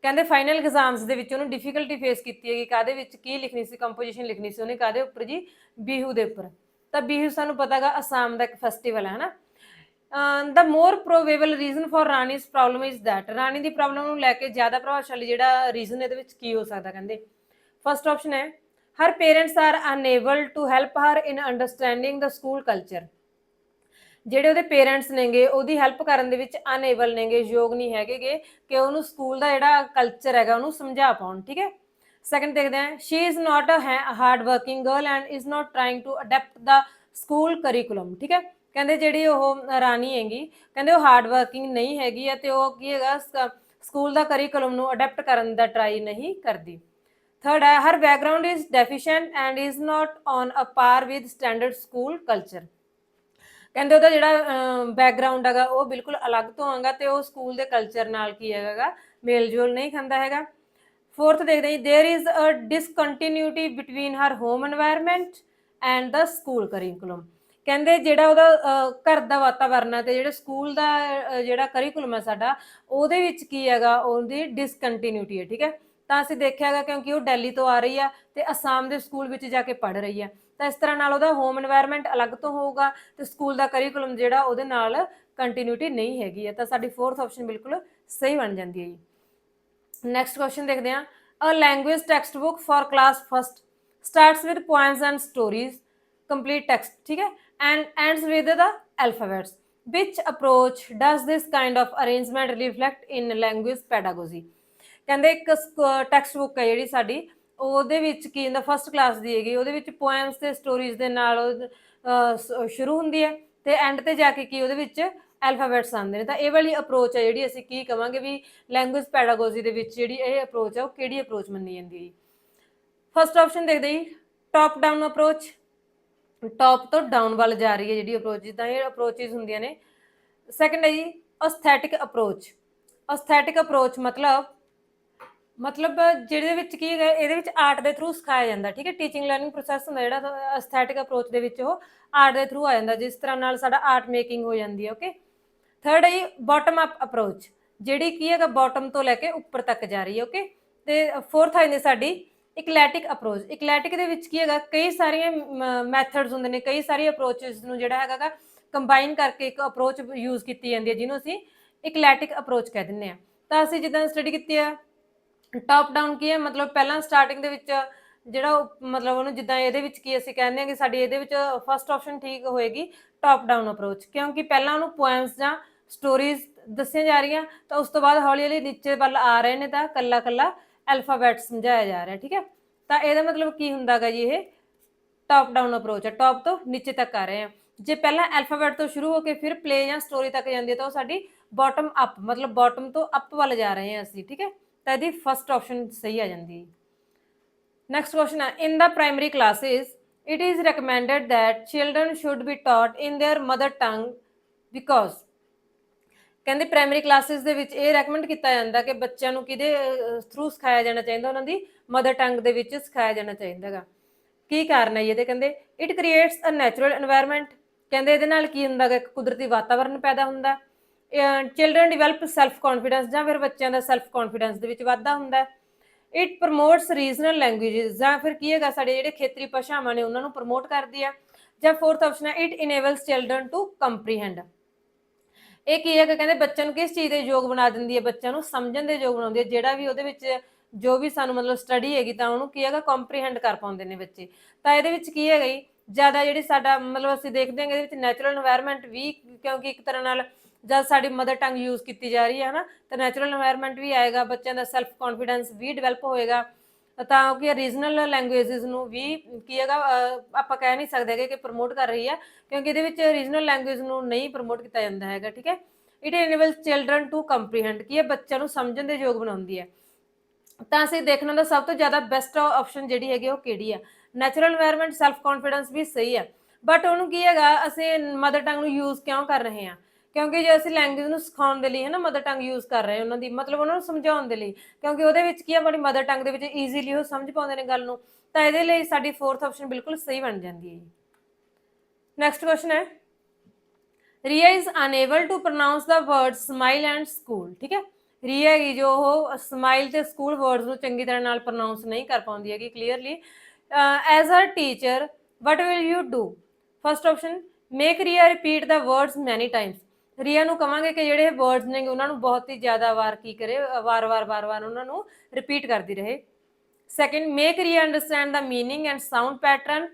ਕਹਿੰਦੇ ਫਾਈਨਲ ਐਗਜ਼ਾਮਸ ਦੇ ਵਿੱਚ ਉਹਨੂੰ ਡਿਫੀਕਲਟੀ ਫੇਸ ਕੀਤੀ ਹੈਗੀ ਕਾਹਦੇ ਵਿੱਚ ਕੀ ਲਿਖਣੀ ਸੀ ਕੰਪੋਜੀਸ਼ਨ ਲਿਖਣੀ ਸੀ ਉਹਨੇ ਕਾਹਦੇ ਉੱਪਰ ਜੀ ਬੀਹੂ ਦੇ ਉੱਪਰ। ਤਾਂ ਬੀਹੂ ਸਾਨੂੰ ਪਤਾ ਗਾ ਅਸਾਮ ਦਾ ਇੱਕ ਫੈਸਟੀਵਲ ਹੈ ਨਾ। The more probable reason for Rani's problem is that. Rani ਦੀ ਪ੍ਰੋਬਲਮ ਨੂੰ ਲੈ ਕੇ ਜ਼ਿਆਦਾ ਪ੍ਰਭਾਵਸ਼ਾਲੀ ਜਿਹੜਾ ਰੀਜ਼ਨ ਇਹਦੇ ਵਿੱਚ ਕੀ ਹੋ ਸਕਦਾ ਕਹਿੰਦੇ ਫਸਟ ਆਪਸ਼ਨ ਹੈ her parents are unable to help her in understanding the school culture. ਜਿਹੜੇ ਉਹਦੇ ਪੇਰੈਂਟਸ ਨੇਗੇ ਉਹਦੀ ਹੈਲਪ ਕਰਨ ਦੇ ਵਿੱਚ ਅਨੇਬਲ ਨੇਗੇ ਯੋਗ ਨਹੀਂ ਹੈਗੇ ਕਿ ਉਹਨੂੰ ਸਕੂਲ ਦਾ ਜਿਹੜਾ ਕਲਚਰ ਹੈਗਾ ਉਹਨੂੰ ਸਮਝਾ ਪਾਉਣ। ਠੀਕ ਹੈ। ਸੈਕੰਡ ਦੇਖਦੇ ਹਾਂ she is not a hard working girl and is not trying to adapt the school curriculum. ਠੀਕ ਹੈ। ਕਹਿੰਦੇ ਜਿਹੜੀ ਉਹ ਰਾਣੀ ਹੈਗੀ ਕਹਿੰਦੇ ਉਹ ਹਾਰਡ ਵਰਕਿੰਗ ਨਹੀਂ ਹੈਗੀ ਹੈ ਤੇ ਉਹ ਕੀ ਹੈਗਾ ਸਕੂਲ ਦਾ ਕਰਿਕੂਲਮ ਨੂੰ ਅਡੈਪਟ ਕਰਨ ਦਾ ਟਰਾਈ ਨਹੀਂ ਕਰਦੀ। ਥਰਡ ਹੈ her background is deficient and is not on a par with standard school culture. ਕਹਿੰਦੇ ਉਹਦਾ ਜਿਹੜਾ ਬੈਕਗਰਾਉਂਡ ਹੈਗਾ ਉਹ ਬਿਲਕੁਲ ਅਲੱਗ ਤੋਂ ਆਗਾ ਤੇ ਉਹ ਸਕੂਲ ਦੇ ਕਲਚਰ ਨਾਲ ਕੀ ਹੈਗਾ ਮੇਲ ਜੋਲ ਨਹੀਂ ਖਾਂਦਾ ਹੈਗਾ। ਫੋਰਥ ਦੇਖਦੇ ਹਾਂ there is a discontinuity between her home environment and the school curriculum. ਕਹਿੰਦੇ ਜਿਹੜਾ ਉਹਦਾ ਘਰ ਦਾ ਵਾਤਾਵਰਨ ਹੈ ਤੇ ਜਿਹੜੇ ਸਕੂਲ ਦਾ ਜਿਹੜਾ ਕਰਿਕੂਲਮ ਹੈ ਸਾਡਾ ਉਹਦੇ ਵਿੱਚ ਕੀ ਹੈਗਾ ਉਹਦੀ ਡਿਸਕੰਟੀਨਿਊਟੀ ਹੈ। ਠੀਕ ਹੈ। ਤਾਂ ਅਸੀਂ ਦੇਖਿਆ ਹੈਗਾ ਕਿਉਂਕਿ ਉਹ ਦਿੱਲੀ ਤੋਂ ਆ ਰਹੀ ਆ ਤੇ ਅਸਾਮ ਦੇ ਸਕੂਲ ਵਿੱਚ ਜਾ ਕੇ ਪੜ੍ਹ ਰਹੀ ਆ ਤਾਂ ਇਸ ਤਰ੍ਹਾਂ ਨਾਲ ਉਹਦਾ ਹੋਮ ਐਨਵਾਇਰਨਮੈਂਟ ਅਲੱਗ ਤੋਂ ਹੋਊਗਾ ਤੇ ਸਕੂਲ ਦਾ ਕਰਿਕੂਲਮ ਜਿਹੜਾ ਉਹਦੇ ਨਾਲ ਕੰਟੀਨਿਊਟੀ ਨਹੀਂ ਹੈਗੀ ਹੈ। ਤਾਂ ਸਾਡੀ ਫੋਰਥ ਆਪਸ਼ਨ ਬਿਲਕੁਲ ਸਹੀ ਬਣ ਜਾਂਦੀ ਹੈ ਜੀ। ਨੈਕਸਟ ਕੁਐਸਚਨ ਦੇਖਦੇ ਹਾਂ a language textbook for class first starts with poems and stories complete text. ਠੀਕ ਹੈ। and ends with the alphabets. Which approach does this kind of arrangement reflect in language pedagogy? ਕਹਿੰਦੇ ਇੱਕ text book ਹੈ ਜਿਹੜੀ ਸਾਡੀ ਉਹਦੇ ਵਿੱਚ ਕੀ ਹੁੰਦਾ, ਫਸਟ ਕਲਾਸ ਦੀ ਹੈਗੀ, ਉਹਦੇ ਵਿੱਚ ਪੋਇਮਸ ਤੇ ਸਟੋਰੀਜ਼ ਦੇ ਨਾਲ ਸ਼ੁਰੂ ਹੁੰਦੀ ਹੈ ਤੇ ਐਂਡ ਤੇ ਜਾ ਕੇ ਕੀ ਉਹਦੇ ਵਿੱਚ ਐਲਫਾਬੈਟਸ ਆਉਂਦੇ ਨੇ। ਤਾਂ ਇਹ ਵਾਲੀ ਅਪਰੋਚ ਹੈ ਜਿਹੜੀ ਅਸੀਂ ਕੀ ਕਵਾਂਗੇ ਵੀ ਲੈਂਗੁਏਜ ਪੈਡਾਗੋਜੀ ਦੇ ਵਿੱਚ ਜਿਹੜੀ ਇਹ ਅਪਰੋਚ ਹੈ ਉਹ ਕਿਹੜੀ ਅਪਰੋਚ ਮੰਨੀ ਜਾਂਦੀ ਹੈ। ਫਸਟ ਆਪਸ਼ਨ ਦੇਖਦੇ ਜੀ, ਟੌਪ ਡਾਊਨ ਅਪਰੋਚ, ਟੌਪ ਤੋਂ ਡਾਊਨ ਵੱਲ ਜਾ ਰਹੀ ਹੈ ਜਿਹੜੀ ਅਪਰੋਚ, ਜਿੱਦਾਂ ਇਹ ਅਪਰੋਚਿਸ ਹੁੰਦੀਆਂ ਨੇ। ਸੈਕੰਡ ਹੈ ਜੀ ਅਸਥੈਟਿਕ ਅਪਰੋਚ। ਅਸਥੈਟਿਕ ਅਪਰੋਚ ਮਤਲਬ ਜਿਹਦੇ ਵਿੱਚ ਕੀ ਹੈ, ਇਹਦੇ ਵਿੱਚ ਆਰਟ ਦੇ ਥਰੂ ਸਿਖਾਇਆ ਜਾਂਦਾ, ਠੀਕ ਹੈ। ਟੀਚਿੰਗ ਲਰਨਿੰਗ ਪ੍ਰੋਸੈਸ ਹੁੰਦਾ ਜਿਹੜਾ ਅਸਥੈਟਿਕ ਅਪਰੋਚ ਦੇ ਵਿੱਚ ਉਹ ਆਰਟ ਦੇ ਥਰੂ ਆ ਜਾਂਦਾ, ਜਿਸ ਤਰ੍ਹਾਂ ਨਾਲ ਸਾਡਾ ਆਰਟ ਮੇਕਿੰਗ ਹੋ ਜਾਂਦੀ ਹੈ। ਓਕੇ, ਥਰਡ ਹੈ ਜੀ ਬਾਟਮ ਅਪ ਅਪਰੋਚ, ਜਿਹੜੀ ਕੀ ਹੈਗਾ ਬਾਟਮ ਤੋਂ ਲੈ ਕੇ ਉੱਪਰ ਤੱਕ ਜਾ ਰਹੀ ਹੈ। ਓਕੇ, ਤੇ ਫੋਰਥ ਆ ਜਾਂਦੀ ਸਾਡੀ ਇਕਲੈਟਿਕ ਅਪਰੋਚ। ਇਕਲੈਟਿਕ ਦੇ ਵਿੱਚ ਕੀ ਹੈਗਾ, ਕਈ ਸਾਰੀਆਂ ਮੈਥਡਸ ਹੁੰਦੇ ਨੇ, ਕਈ ਸਾਰੀ ਅਪਰੋਚਸ ਨੂੰ ਜਿਹੜਾ ਹੈਗਾ ਕੰਬਾਈਨ ਕਰਕੇ ਇੱਕ ਅਪਰੋਚ ਯੂਜ਼ ਕੀਤੀ ਜਾਂਦੀ ਹੈ, ਜਿਹਨੂੰ ਅਸੀਂ ਇਕਲੈਟਿਕ ਅਪਰੋਚ ਕਹਿ ਦਿੰਦੇ ਹਾਂ। ਤਾਂ ਅਸੀਂ ਜਿੱਦਾਂ ਸਟੱਡੀ ਕੀਤੀ ਆ ਟੌਪ ਡਾਊਨ ਕੀ ਹੈ, ਮਤਲਬ ਪਹਿਲਾਂ ਸਟਾਰਟਿੰਗ ਦੇ ਵਿੱਚ ਜਿਹੜਾ ਮਤਲਬ ਉਹਨੂੰ ਜਿੱਦਾਂ ਇਹਦੇ ਵਿੱਚ ਕੀ ਅਸੀਂ ਕਹਿੰਦੇ ਹਾਂ ਕਿ ਸਾਡੀ ਇਹਦੇ ਵਿੱਚ ਫਸਟ ਆਪਸ਼ਨ ਠੀਕ ਹੋਏਗੀ ਟੌਪ ਡਾਊਨ ਅਪਰੋਚ, ਕਿਉਂਕਿ ਪਹਿਲਾਂ ਉਹਨੂੰ ਪੋਇਮਸ ਜਾਂ ਸਟੋਰੀਜ਼ ਦੱਸੀਆਂ ਜਾ ਰਹੀਆਂ, ਤਾਂ ਉਸ ਤੋਂ ਬਾਅਦ ਹੌਲੀ ਹੌਲੀ ਨੀਚੇ ਵੱਲ ਆ ਰਹੇ ਨੇ ਤਾਂ ਕੱਲਾ ਕੱਲਾ ਐਲਫਾਬੈਟ ਸਮਝਾਇਆ ਜਾ ਰਿਹਾ, ਠੀਕ ਹੈ। ਤਾਂ ਇਹਦਾ ਮਤਲਬ ਕੀ ਹੁੰਦਾ ਗਾ ਜੀ, ਇਹ ਟੌਪ ਡਾਊਨ ਅਪਰੋਚ ਹੈ, ਟੌਪ ਤੋਂ ਨੀਚੇ ਤੱਕ ਆ ਰਹੇ ਆ। ਜੇ ਪਹਿਲਾਂ ਐਲਫਾਬੈਟ ਤੋਂ ਸ਼ੁਰੂ ਹੋ ਕੇ ਫਿਰ ਪਲੇ ਜਾਂ ਸਟੋਰੀ ਤੱਕ ਜਾਂਦੀ ਹੈ ਤਾਂ ਉਹ ਸਾਡੀ ਬਾਟਮ ਅਪ, ਮਤਲਬ ਬਾਟਮ ਤੋਂ ਅਪ ਵੱਲ ਜਾ ਰਹੇ ਹਾਂ ਅਸੀਂ, ਠੀਕ ਹੈ। ਤਾਂ ਇਹਦੀ ਫਸਟ ਆਪਸ਼ਨ ਸਹੀ ਆ ਜਾਂਦੀ ਹੈ। ਨੈਕਸਟ ਕੁਐਸਚਨ ਹੈ, in the primary classes it is recommended that children should be taught in their mother tongue because ਕਹਿੰਦੇ ਪ੍ਰਾਇਮਰੀ ਕਲਾਸਿਸ ਦੇ ਵਿੱਚ ਇਹ ਰეკਮੈਂਡ ਕੀਤਾ ਜਾਂਦਾ ਕਿ ਬੱਚਿਆਂ ਨੂੰ ਕਿਹਦੇ ਥਰੂ ਸਿਖਾਇਆ ਜਾਣਾ ਚਾਹੀਦਾ, ਉਹਨਾਂ ਦੀ ਮਦਰ ਟੰਗ ਦੇ ਵਿੱਚ ਸਿਖਾਇਆ ਜਾਣਾ ਚਾਹੀਦਾ ਗਾ। ਕੀ ਕਾਰਨ ਹੈ ਇਹਦੇ, ਕਹਿੰਦੇ it creates a natural environment, ਕਹਿੰਦੇ ਇਹਦੇ ਨਾਲ ਕੀ ਹੁੰਦਾ ਗਾ, ਇੱਕ ਕੁਦਰਤੀ ਵਾਤਾਵਰਨ ਪੈਦਾ ਹੁੰਦਾ। ਚਿਲਡਰਨ ਡਿਵੈਲਪ ਸੈਲਫ ਕੌਨਫੀਡੈਂਸ, ਜਾਂ ਫਿਰ ਬੱਚਿਆਂ ਦਾ ਸੈਲਫ ਕੌਨਫੀਡੈਂਸ ਦੇ ਵਿੱਚ ਵਾਧਾ ਹੁੰਦਾ। ਇਟ ਪ੍ਰਮੋਟਸ ਰੀਜਨਲ ਲੈਂਗੁਏजेस, ਜਾਂ ਫਿਰ ਕੀ ਹੈਗਾ ਸਾਡੇ ਜਿਹੜੇ ਖੇਤਰੀ ਭਾਸ਼ਾਵਾਂ ਨੇ ਉਹਨਾਂ ਨੂੰ ਪ੍ਰਮੋਟ ਕਰਦੀ ਆ। ਜਾਂ ਫੋਰਥ ਆਪਸ਼ਨ ਹੈ ਇਟ ਇਨੇਬਲਸ ਚਿਲਡਰਨ ਟੂ ਕੰਪਰੀਹੈਂਡ, ਇਹ ਕੀ ਹੈਗਾ, ਕਹਿੰਦੇ ਬੱਚਿਆਂ ਨੂੰ ਕਿਸ ਚੀਜ਼ ਦੇ ਯੋਗ ਬਣਾ ਦਿੰਦੀ ਹੈ, ਬੱਚਿਆਂ ਨੂੰ ਸਮਝਣ ਦੇ ਯੋਗ ਬਣਾਉਂਦੀ ਹੈ। ਜਿਹੜਾ ਵੀ ਉਹਦੇ ਵਿੱਚ ਜੋ ਵੀ ਸਾਨੂੰ ਮਤਲਬ ਸਟੱਡੀ ਹੈਗੀ ਤਾਂ ਉਹਨੂੰ ਕੀ ਹੈਗਾ ਕੰਪਰੀਹੈਂਡ ਕਰ ਪਾਉਂਦੇ ਨੇ ਬੱਚੇ। ਤਾਂ ਇਹਦੇ ਵਿੱਚ ਕੀ ਹੈਗਾ ਜੀ, ਜ਼ਿਆਦਾ ਜਿਹੜੀ ਸਾਡਾ ਮਤਲਬ ਅਸੀਂ ਦੇਖਦੇ ਹਾਂ ਇਹਦੇ ਵਿੱਚ ਨੈਚੁਰਲ এনवायरमेंट ਵੀ, ਕਿਉਂਕਿ ਇੱਕ ਤਰ੍ਹਾਂ ਨਾਲ ਜਦ ਸਾਡੀ ਮਦਰ ਟੰਗ ਯੂਜ਼ ਕੀਤੀ ਜਾ ਰਹੀ ਹੈ ਨਾ, ਤਾਂ ਨੈਚੁਰਲ এনवायरमेंट ਵੀ ਆਏਗਾ, ਬੱਚਿਆਂ ਦਾ ਸੈਲਫ ਕੌਨਫੀਡੈਂਸ ਵੀ ਡਿਵੈਲਪ ਹੋਏਗਾ। ਤਾਂ ਕਿ ਰੀਜਨਲ ਲੈਂਗੁਏजेस ਨੂੰ ਵੀ ਕੀ ਹੈਗਾ ਆਪਾਂ ਕਹਿ ਨਹੀਂ ਸਕਦੇ ਕਿ ਪ੍ਰਮੋਟ ਕਰ ਰਹੀ ਹੈ, ਕਿਉਂਕਿ ਇਹਦੇ ਵਿੱਚ ਰੀਜਨਲ ਲੈਂਗੁਏਜ ਨੂੰ ਨਹੀਂ ਪ੍ਰਮੋਟ ਕੀਤਾ ਜਾਂਦਾ ਹੈਗਾ, ਠੀਕ ਹੈ। ਇਟ ਇਨੇਬਲਸ ਚਿਲਡਰਨ ਟੂ ਕੰਪਰੀਹੈਂਡ, ਕੀ ਹੈ ਬੱਚਿਆਂ ਨੂੰ ਸਮਝਣ ਦੇ ਯੋਗ ਬਣਾਉਂਦੀ ਹੈ। ਤਾਂ ਅਸੀਂ ਦੇਖਣਾ ਦਾ ਸਭ ਤੋਂ ਜ਼ਿਆਦਾ ਬੈਸਟ ਆਪਸ਼ਨ ਜਿਹੜੀ ਹੈਗੀ ਉਹ ਕਿਹੜੀ ਆ, ਨੈਚੁਰਲ এনवायरमेंट ਸੈਲਫ ਕੌਨਫੀਡੈਂਸ ਵੀ ਸਹੀ ਹੈ, ਬਟ ਉਹਨੂੰ ਕੀ ਹੈਗਾ ਅਸੀਂ ਮਦਰ ਟੰਗ ਨੂੰ ਯੂਜ਼ ਕਿਉਂ ਕਰ ਰਹੇ ਹਾਂ, ਕਿਉਂਕਿ ਜੇ ਅਸੀਂ ਲੈਂਗੁਏਜ ਨੂੰ ਸਿਖਾਉਣ ਦੇ ਲਈ ਹੈ ਨਾ ਮਦਰ ਟੰਗ ਯੂਜ਼ ਕਰ ਰਹੇ ਉਹਨਾਂ ਦੀ, ਮਤਲਬ ਉਹਨਾਂ ਨੂੰ ਸਮਝਾਉਣ ਦੇ ਲਈ, ਕਿਉਂਕਿ ਉਹਦੇ ਵਿੱਚ ਕੀ ਹੈ ਆਪਣੀ ਮਦਰ ਟੰਗ ਦੇ ਵਿੱਚ ਈਜ਼ੀਲੀ ਉਹ ਸਮਝ ਪਾਉਂਦੇ ਨੇ ਗੱਲ ਨੂੰ, ਤਾਂ ਇਹਦੇ ਲਈ ਸਾਡੀ ਫੋਰਥ ਆਪਸ਼ਨ ਬਿਲਕੁਲ ਸਹੀ ਬਣ ਜਾਂਦੀ ਹੈ। ਨੈਕਸਟ ਕੁਐਸਚਨ ਹੈ, Riya is unable to pronounce the word smile and school, ਠੀਕ ਹੈ। ਰੀਆ ਹੈਗੀ ਜੋ ਉਹ ਸਮਾਈਲ ਤੇ ਸਕੂਲ ਵਰਡਸ ਨੂੰ ਚੰਗੀ ਤਰ੍ਹਾਂ ਨਾਲ ਪ੍ਰੋਨਾਉਂਸ ਨਹੀਂ ਕਰ ਪਾਉਂਦੀ ਹੈਗੀ clearly. As her teacher what will you do, first option make Ria repeat the words many times, Ria ਨੂੰ ਕਵਾਂਗੇ ਕਿ ਜਿਹੜੇ ਵਰਡਸ ਨੇ ਉਹਨਾਂ ਨੂੰ ਬਹੁਤ ਹੀ ਜ਼ਿਆਦਾ ਵਾਰ ਕੀ ਕਰੇ, ਵਾਰ-ਵਾਰ ਉਹਨਾਂ ਨੂੰ ਰਿਪੀਟ ਕਰਦੀ ਰਹੇ। Second make Ria understand the meaning and sound pattern,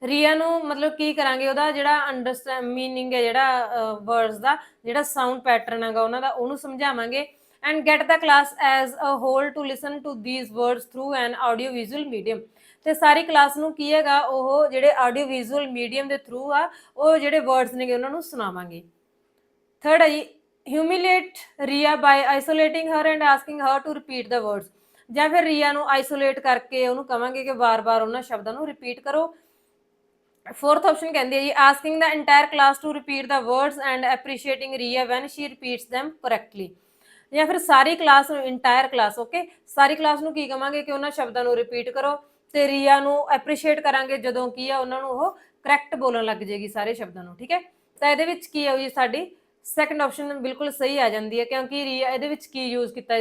Ria ਨੂੰ ਮਤਲਬ ਕੀ ਕਰਾਂਗੇ ਉਹਦਾ ਜਿਹੜਾ ਅੰਡਰਸਟੈਂਡ ਮੀਨਿੰਗ ਹੈ ਜਿਹੜਾ ਵਰਡਸ ਦਾ ਜਿਹੜਾ ਸਾਊਂਡ ਪੈਟਰਨ ਹੈਗਾ ਉਹਨਾਂ ਦਾ ਉਹਨੂੰ ਸਮਝਾਵਾਂਗੇ। And get the class as a whole to listen to these words through an audio visual medium, ਤੇ ਸਾਰੀ ਕਲਾਸ ਨੂੰ ਕੀ ਹੈਗਾ ਉਹ ਜਿਹੜੇ ਆਡੀਓ ਵਿਜ਼ੂਅਲ ਮੀਡੀਅਮ ਦੇ ਥਰੂ ਆ ਉਹ ਜਿਹੜੇ ਵਰਡਸ ਨੇਗੇ ਉਹਨਾਂ ਨੂੰ ਸੁਣਾਵਾਂਗੇ। ਥਰਡ ਹੈ ਜੀ humiliate Ria by isolating her and asking her to repeat the words, ਜਾਂ ਫਿਰ ਰੀਆ ਨੂੰ ਆਈਸੋਲੇਟ ਕਰਕੇ ਉਹਨੂੰ ਕਵਾਂਗੇ ਕਿ ਵਾਰ-ਵਾਰ ਉਹਨਾਂ ਸ਼ਬਦਾਂ ਨੂੰ ਰਿਪੀਟ ਕਰੋ। ਫੋਰਥ ਆਪਸ਼ਨ ਕਹਿੰਦੀ ਹੈ ਜੀ asking the entire class to repeat the words and appreciating Ria when she repeats them correctly, ਜਾਂ ਫਿਰ ਸਾਰੀ ਕਲਾਸ ਨੂੰ ਇੰਟਾਇਰ ਕਲਾਸ, ਓਕੇ ਸਾਰੀ ਕਲਾਸ ਨੂੰ ਕੀ ਕਵਾਂਗੇ ਕਿ ਉਹਨਾਂ ਸ਼ਬਦਾਂ ਨੂੰ ਰਿਪੀਟ ਕਰੋ, ਤੇ ਰੀਆ ਨੂੰ ਐਪਰੀਸ਼ੀਏਟ ਕਰਾਂਗੇ ਜਦੋਂ ਕੀ ਆ ਉਹਨਾਂ ਨੂੰ ਉਹ ਕਰੈਕਟ ਬੋਲਣ ਲੱਗ ਜਾਏਗੀ ਸਾਰੇ ਸ਼ਬਦਾਂ ਨੂੰ, ਠੀਕ ਹੈ। ਤਾਂ ਇਹਦੇ ਵਿੱਚ ਕੀ ਆਊ ਜੀ ਸਾਡੀ ਸੈਕੰਡ ਆਪਸ਼ਨ ਬਿਲਕੁਲ ਸਹੀ ਆ ਜਾਂਦੀ ਹੈ, ਕਿਉਂਕਿ ਰੀਆ ਇਹਦੇ ਵਿੱਚ ਕੀ ਯੂਜ਼ ਕੀਤਾ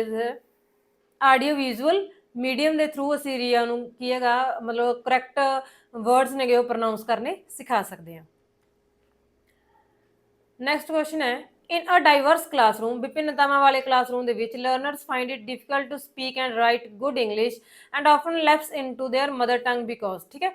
ਆਡੀਓ ਵਿਜ਼ੂਅਲ ਮੀਡੀਅਮ ਦੇ ਥਰੂ ਅਸੀਂ ਰੀਆ ਨੂੰ ਕੀ ਹੈਗਾ ਮਤਲਬ ਕਰੈਕਟ ਵਰਡਸ ਨੇਗੇ ਉਹ ਪ੍ਰੋਨਾਉਂਸ ਕਰਨੇ ਸਿਖਾ ਸਕਦੇ ਹਾਂ। ਨੈਕਸਟ ਕੁਐਸਚਨ ਹੈ, ਇਨ ਅ ਡਾਈਵਰਸ ਕਲਾਸਰੂਮ, ਵਿਭਿੰਨਤਾਵਾਂ ਵਾਲੇ ਕਲਾਸਰੂਮ ਦੇ ਵਿੱਚ learners find it difficult to speak and write good English and often lapse into their mother tongue because, ਠੀਕ ਹੈ।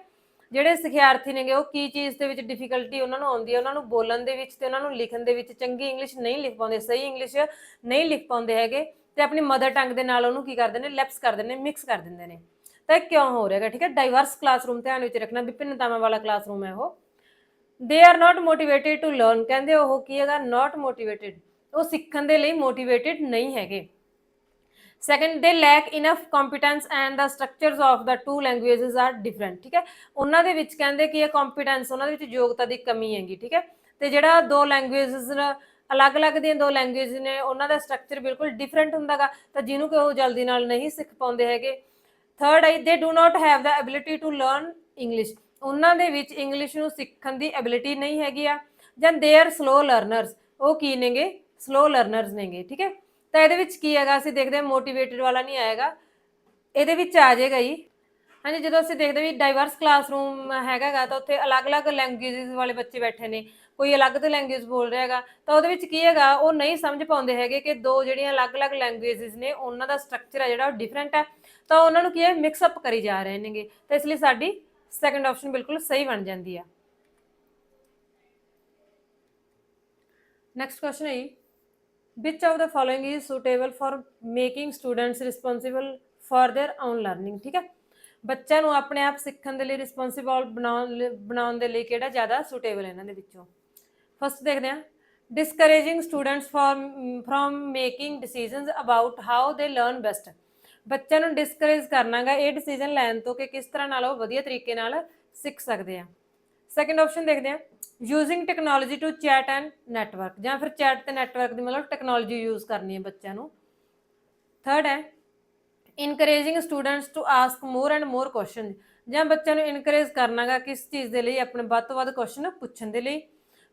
ਜਿਹੜੇ ਸਿਖਿਆਰਥੀ ਨੇਗੇ ਉਹ ਕੀ ਚੀਜ਼ ਦੇ ਵਿੱਚ ਡਿਫਿਕਲਟੀ ਉਹਨਾਂ ਨੂੰ ਆਉਂਦੀ ਹੈ, ਉਹਨਾਂ ਨੂੰ ਬੋਲਣ ਦੇ ਵਿੱਚ ਤੇ ਉਹਨਾਂ ਨੂੰ ਲਿਖਣ ਦੇ ਵਿੱਚ ਚੰਗੀ ਇੰਗਲਿਸ਼ ਨਹੀਂ ਲਿਖ ਪਾਉਂਦੇ, ਸਹੀ ਇੰਗਲਿਸ਼ ਨਹੀਂ ਲਿਖ ਪਾਉਂਦੇ ਹੈਗੇ, ਤੇ ਆਪਣੀ ਮਦਰ ਟੰਗ ਦੇ ਨਾਲ ਉਹਨੂੰ ਕੀ ਕਰਦੇ ਨੇ ਲੈਪਸ ਕਰ ਦਿੰਦੇ ਨੇ, ਮਿਕਸ ਕਰ ਦਿੰਦੇ ਨੇ। ਤਾਂ ਇਹ ਕਿਉਂ ਹੋ ਰਿਹਾ ਹੈਗਾ, ਠੀਕ ਹੈ। ਡਾਈਵਰਸ ਕਲਾਸਰੂਮ ਧਿਆਨ ਵਿੱਚ ਰੱਖਣਾ, ਵਿਭਿੰਨਤਾਵਾਂ ਵਾਲਾ ਕਲਾਸਰੂਮ ਹੈ ਉਹ। They are not motivated to learn, ਕਹਿੰਦੇ ਉਹ ਕੀ ਹੈਗਾ, ਨਾਟ ਮੋਟੀਵੇਟਿਡ, ਉਹ ਸਿੱਖਣ ਦੇ ਲਈ ਮੋਟੀਵੇਟਿਡ ਨਹੀਂ ਹੈਗੇ। Second, they lack enough competence and the structures of the two languages are different, ਠੀਕ ਹੈ। ਉਹਨਾਂ ਦੇ ਵਿੱਚ ਕਹਿੰਦੇ ਕਿ ਇਹ ਕੰਪੀਟੈਂਸ, ਉਹਨਾਂ ਦੇ ਵਿੱਚ ਯੋਗਤਾ ਦੀ ਕਮੀ ਹੈਗੀ, ਠੀਕ ਹੈ। ਤੇ ਜਿਹੜਾ ਦੋ ਲੈਂਗੁਏजेस ਅਲੱਗ-ਅਲੱਗ ਦੀਆਂ ਦੋ ਲੈਂਗੁਏਜ ਨੇ, ਉਹਨਾਂ ਦਾ ਸਟਰਕਚਰ ਬਿਲਕੁਲ ਡਿਫਰੈਂਟ ਹੁੰਦਾ ਗਾ, ਤਾਂ ਜਿਹਨੂੰ ਕਿ ਉਹ ਜਲਦੀ ਨਾਲ ਨਹੀਂ ਸਿੱਖ ਪਾਉਂਦੇ ਹੈਗੇ। ਥਰਡ ਹੈ, they do not have the ability to learn English, ਉਹਨਾਂ ਦੇ ਵਿੱਚ ਇੰਗਲਿਸ਼ ਨੂੰ ਸਿੱਖਣ ਦੀ ਐਬਿਲਿਟੀ ਨਹੀਂ ਹੈਗੀ ਆ। ਜਾਂ ਦੇ ਆਰ ਸਲੋ ਲਰਨਰਸ, ਉਹ ਕੀ ਨੇਗੇ, ਸਲੋ ਲਰਨਰਸ ਨੇਗੇ, ਠੀਕ ਹੈ। ਤਾਂ ਇਹਦੇ ਵਿੱਚ ਕੀ ਹੈਗਾ, ਅਸੀਂ ਦੇਖਦੇ ਹਾਂ ਮੋਟੀਵੇਟਡ ਵਾਲਾ ਨਹੀਂ ਆਏਗਾ, ਇਹਦੇ ਵਿੱਚ ਆ ਜਾਏਗਾ ਜੀ। ਹਾਂਜੀ, ਜਦੋਂ ਅਸੀਂ ਦੇਖਦੇ ਵੀ ਡਾਈਵਰਸ ਕਲਾਸਰੂਮ ਹੈਗਾ ਗਾ, ਤਾਂ ਉੱਥੇ ਅਲੱਗ-ਅਲੱਗ ਲੈਂਗੁਏजेस ਵਾਲੇ ਬੱਚੇ ਬੈਠੇ ਨੇ, ਕੋਈ ਅਲੱਗ ਤੋਂ ਲੈਂਗੁਏਜ ਬੋਲ ਰਿਹਾ ਹੈਗਾ, ਤਾਂ ਉਹਦੇ ਵਿੱਚ ਕੀ ਹੈਗਾ, ਉਹ ਨਹੀਂ ਸਮਝ ਪਾਉਂਦੇ ਹੈਗੇ ਕਿ ਦੋ ਜਿਹੜੀਆਂ ਅਲੱਗ-ਅਲੱਗ ਲੈਂਗੁਏजेस ਨੇ ਉਹਨਾਂ ਦਾ ਸਟਰਕਚਰ ਹੈ ਜਿਹੜਾ ਉਹ ਡਿਫਰੈਂਟ ਹੈ, ਤਾਂ ਉਹਨਾਂ ਨੂੰ ਕੀ ਹੈ, ਮਿਕਸ ਅਪ ਕਰੀ ਜਾ ਰਹੇ ਨੇਗੇ। ਤਾਂ ਇਸ ਲਈ ਸਾਡੀ ਸੈਕੰਡ ਆਪਸ਼ਨ ਬਿਲਕੁਲ ਸਹੀ ਬਣ ਜਾਂਦੀ ਆ। ਨੈਕਸਟ ਕੁਐਸਚਨ ਹੈ ਜੀ, which of the following is suitable for making students responsible for their own learning, ਠੀਕ ਹੈ। ਬੱਚਿਆਂ ਨੂੰ ਆਪਣੇ ਆਪ ਸਿੱਖਣ ਦੇ ਲਈ ਰਿਸਪੌਂਸੀਬਲ ਬਣਾਉਣ ਦੇ ਲਈ ਕਿਹੜਾ ਜ਼ਿਆਦਾ ਸੁਟੇਬਲ ਹੈ ਇਹਨਾਂ ਦੇ ਵਿੱਚੋਂ। ਫਸਟ ਦੇਖਦੇ ਹਾਂ, discouraging students from making decisions about how they learn best, ਬੱਚਿਆਂ ਨੂੰ ਡਿਸਕਰੇਜ ਕਰਨਾਗਾ ਇਹ ਡਿਸੀਜਨ ਲੈਣ ਤੋਂ ਕਿ ਕਿਸ ਤਰ੍ਹਾਂ ਨਾਲ ਉਹ ਵਧੀਆ ਤਰੀਕੇ ਨਾਲ ਸਿੱਖ ਸਕਦੇ ਆ। ਸੈਕੰਡ ਆਪਸ਼ਨ ਦੇਖਦੇ ਹਾਂ, using technology to chat and network, ਜਾਂ ਫਿਰ ਚੈਟ ਤੇ ਨੈਟਵਰਕ ਦੀ ਮਤਲਬ ਟੈਕਨੋਲੋਜੀ ਯੂਜ਼ ਕਰਨੀ ਹੈ ਬੱਚਿਆਂ ਨੂੰ। ਥਰਡ ਹੈ, encouraging students to ask more and more question, ਜਾਂ ਬੱਚਿਆਂ ਨੂੰ ਇਨਕਰੇਜ ਕਰਨਾਗਾ ਕਿਸ ਚੀਜ਼ ਦੇ ਲਈ, ਆਪਣੇ ਵੱਧ ਤੋਂ ਵੱਧ ਕੁਐਸਚਨ ਪੁੱਛਣ ਦੇ ਲਈ।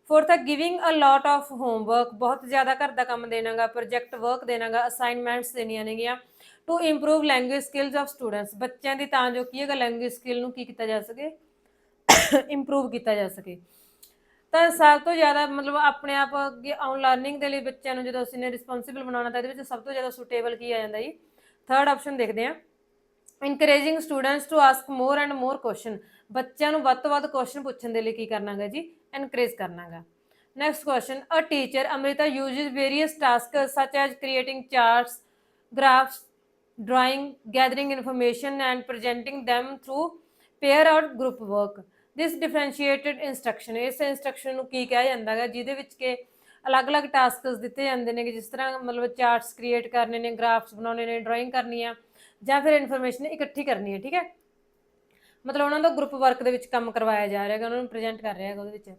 ਫੋਰਥ ਹੈ, giving a lot of homework, ਬਹੁਤ ਜ਼ਿਆਦਾ ਘਰ ਦਾ ਕੰਮ ਦੇਣਾਗਾ, ਪ੍ਰੋਜੈਕਟ ਵਰਕ ਦੇਣਾਗਾ, ਅਸਾਈਨਮੈਂਟਸ ਦੇਣੀਆਂ ਨੇਗੀਆਂ, to improve language skills of students, ਬੱਚਿਆਂ ਦੀ ਤਾਂ ਜੋ ਕੀ ਹੈਗਾ ਲੈਂਗੁਏਜ ਸਕਿੱਲ ਨੂੰ ਕੀ ਕੀਤਾ ਜਾ ਸਕੇ, ਇੰਪਰੂਵ ਕੀਤਾ ਜਾ ਸਕੇ। ਤਾਂ ਸਭ ਤੋਂ ਜ਼ਿਆਦਾ ਮਤਲਬ ਆਪਣੇ ਆਪ ਅੱਗੇ ਆਨ ਲਰਨਿੰਗ ਦੇ ਲਈ ਬੱਚਿਆਂ ਨੂੰ ਜਦੋਂ ਅਸੀਂ ਨੇ ਰਿਸਪੌਂਸੀਬਲ ਬਣਾਉਣਾ, ਤਾਂ ਇਹਦੇ ਵਿੱਚ ਸਭ ਤੋਂ ਜ਼ਿਆਦਾ ਸੁਟੇਬਲ ਕੀ ਆ ਜਾਂਦਾ ਜੀ, ਥਰਡ ਆਪਸ਼ਨ ਦੇਖਦੇ ਹਾਂ, encouraging students to ask more and more question, ਬੱਚਿਆਂ ਨੂੰ ਵੱਧ ਤੋਂ ਵੱਧ ਕੁਐਸਚਨ ਪੁੱਛਣ ਦੇ ਲਈ ਕੀ ਕਰਨਾਗਾ ਜੀ, ਇਨਕਰੇਜ ਕਰਨਾਗਾ। Next question, a teacher Amrita uses various task such as creating charts, graphs, drawing, gathering information and presenting them through pair out group work, this differentiated instruction, ਇਸ ਇੰਸਟਰਕਸ਼ਨ ਨੂੰ ਕੀ ਕਿਹਾ ਜਾਂਦਾ ਹੈ, ਜਿਹਦੇ ਵਿੱਚ ਕਿ ਅਲੱਗ-ਅਲੱਗ ਟਾਸਕਸ ਦਿੱਤੇ ਜਾਂਦੇ ਨੇ, ਕਿ ਜਿਸ ਤਰ੍ਹਾਂ ਮਤਲਬ ਚਾਰਟਸ ਕ੍ਰੀਏਟ ਕਰਨੇ ਨੇ, ਗ੍ਰਾਫਸ ਬਣਾਉਣੇ ਨੇ, ਡਰਾਇੰਗ ਕਰਨੀ ਆ, ਜਾਂ ਫਿਰ ਇਨਫੋਰਮੇਸ਼ਨ ਇਕੱਠੀ ਕਰਨੀ ਹੈ, ਠੀਕ ਹੈ। ਮਤਲਬ ਉਹਨਾਂ ਦਾ ਗਰੁੱਪ ਵਰਕ ਦੇ ਵਿੱਚ ਕੰਮ ਕਰਵਾਇਆ ਜਾ ਰਿਹਾ ਹੈਗਾ, ਉਹਨਾਂ ਨੂੰ ਪ੍ਰੈਜੈਂਟ ਕਰ ਰਿਹਾ ਹੈਗਾ ਉਹਦੇ ਵਿੱਚ।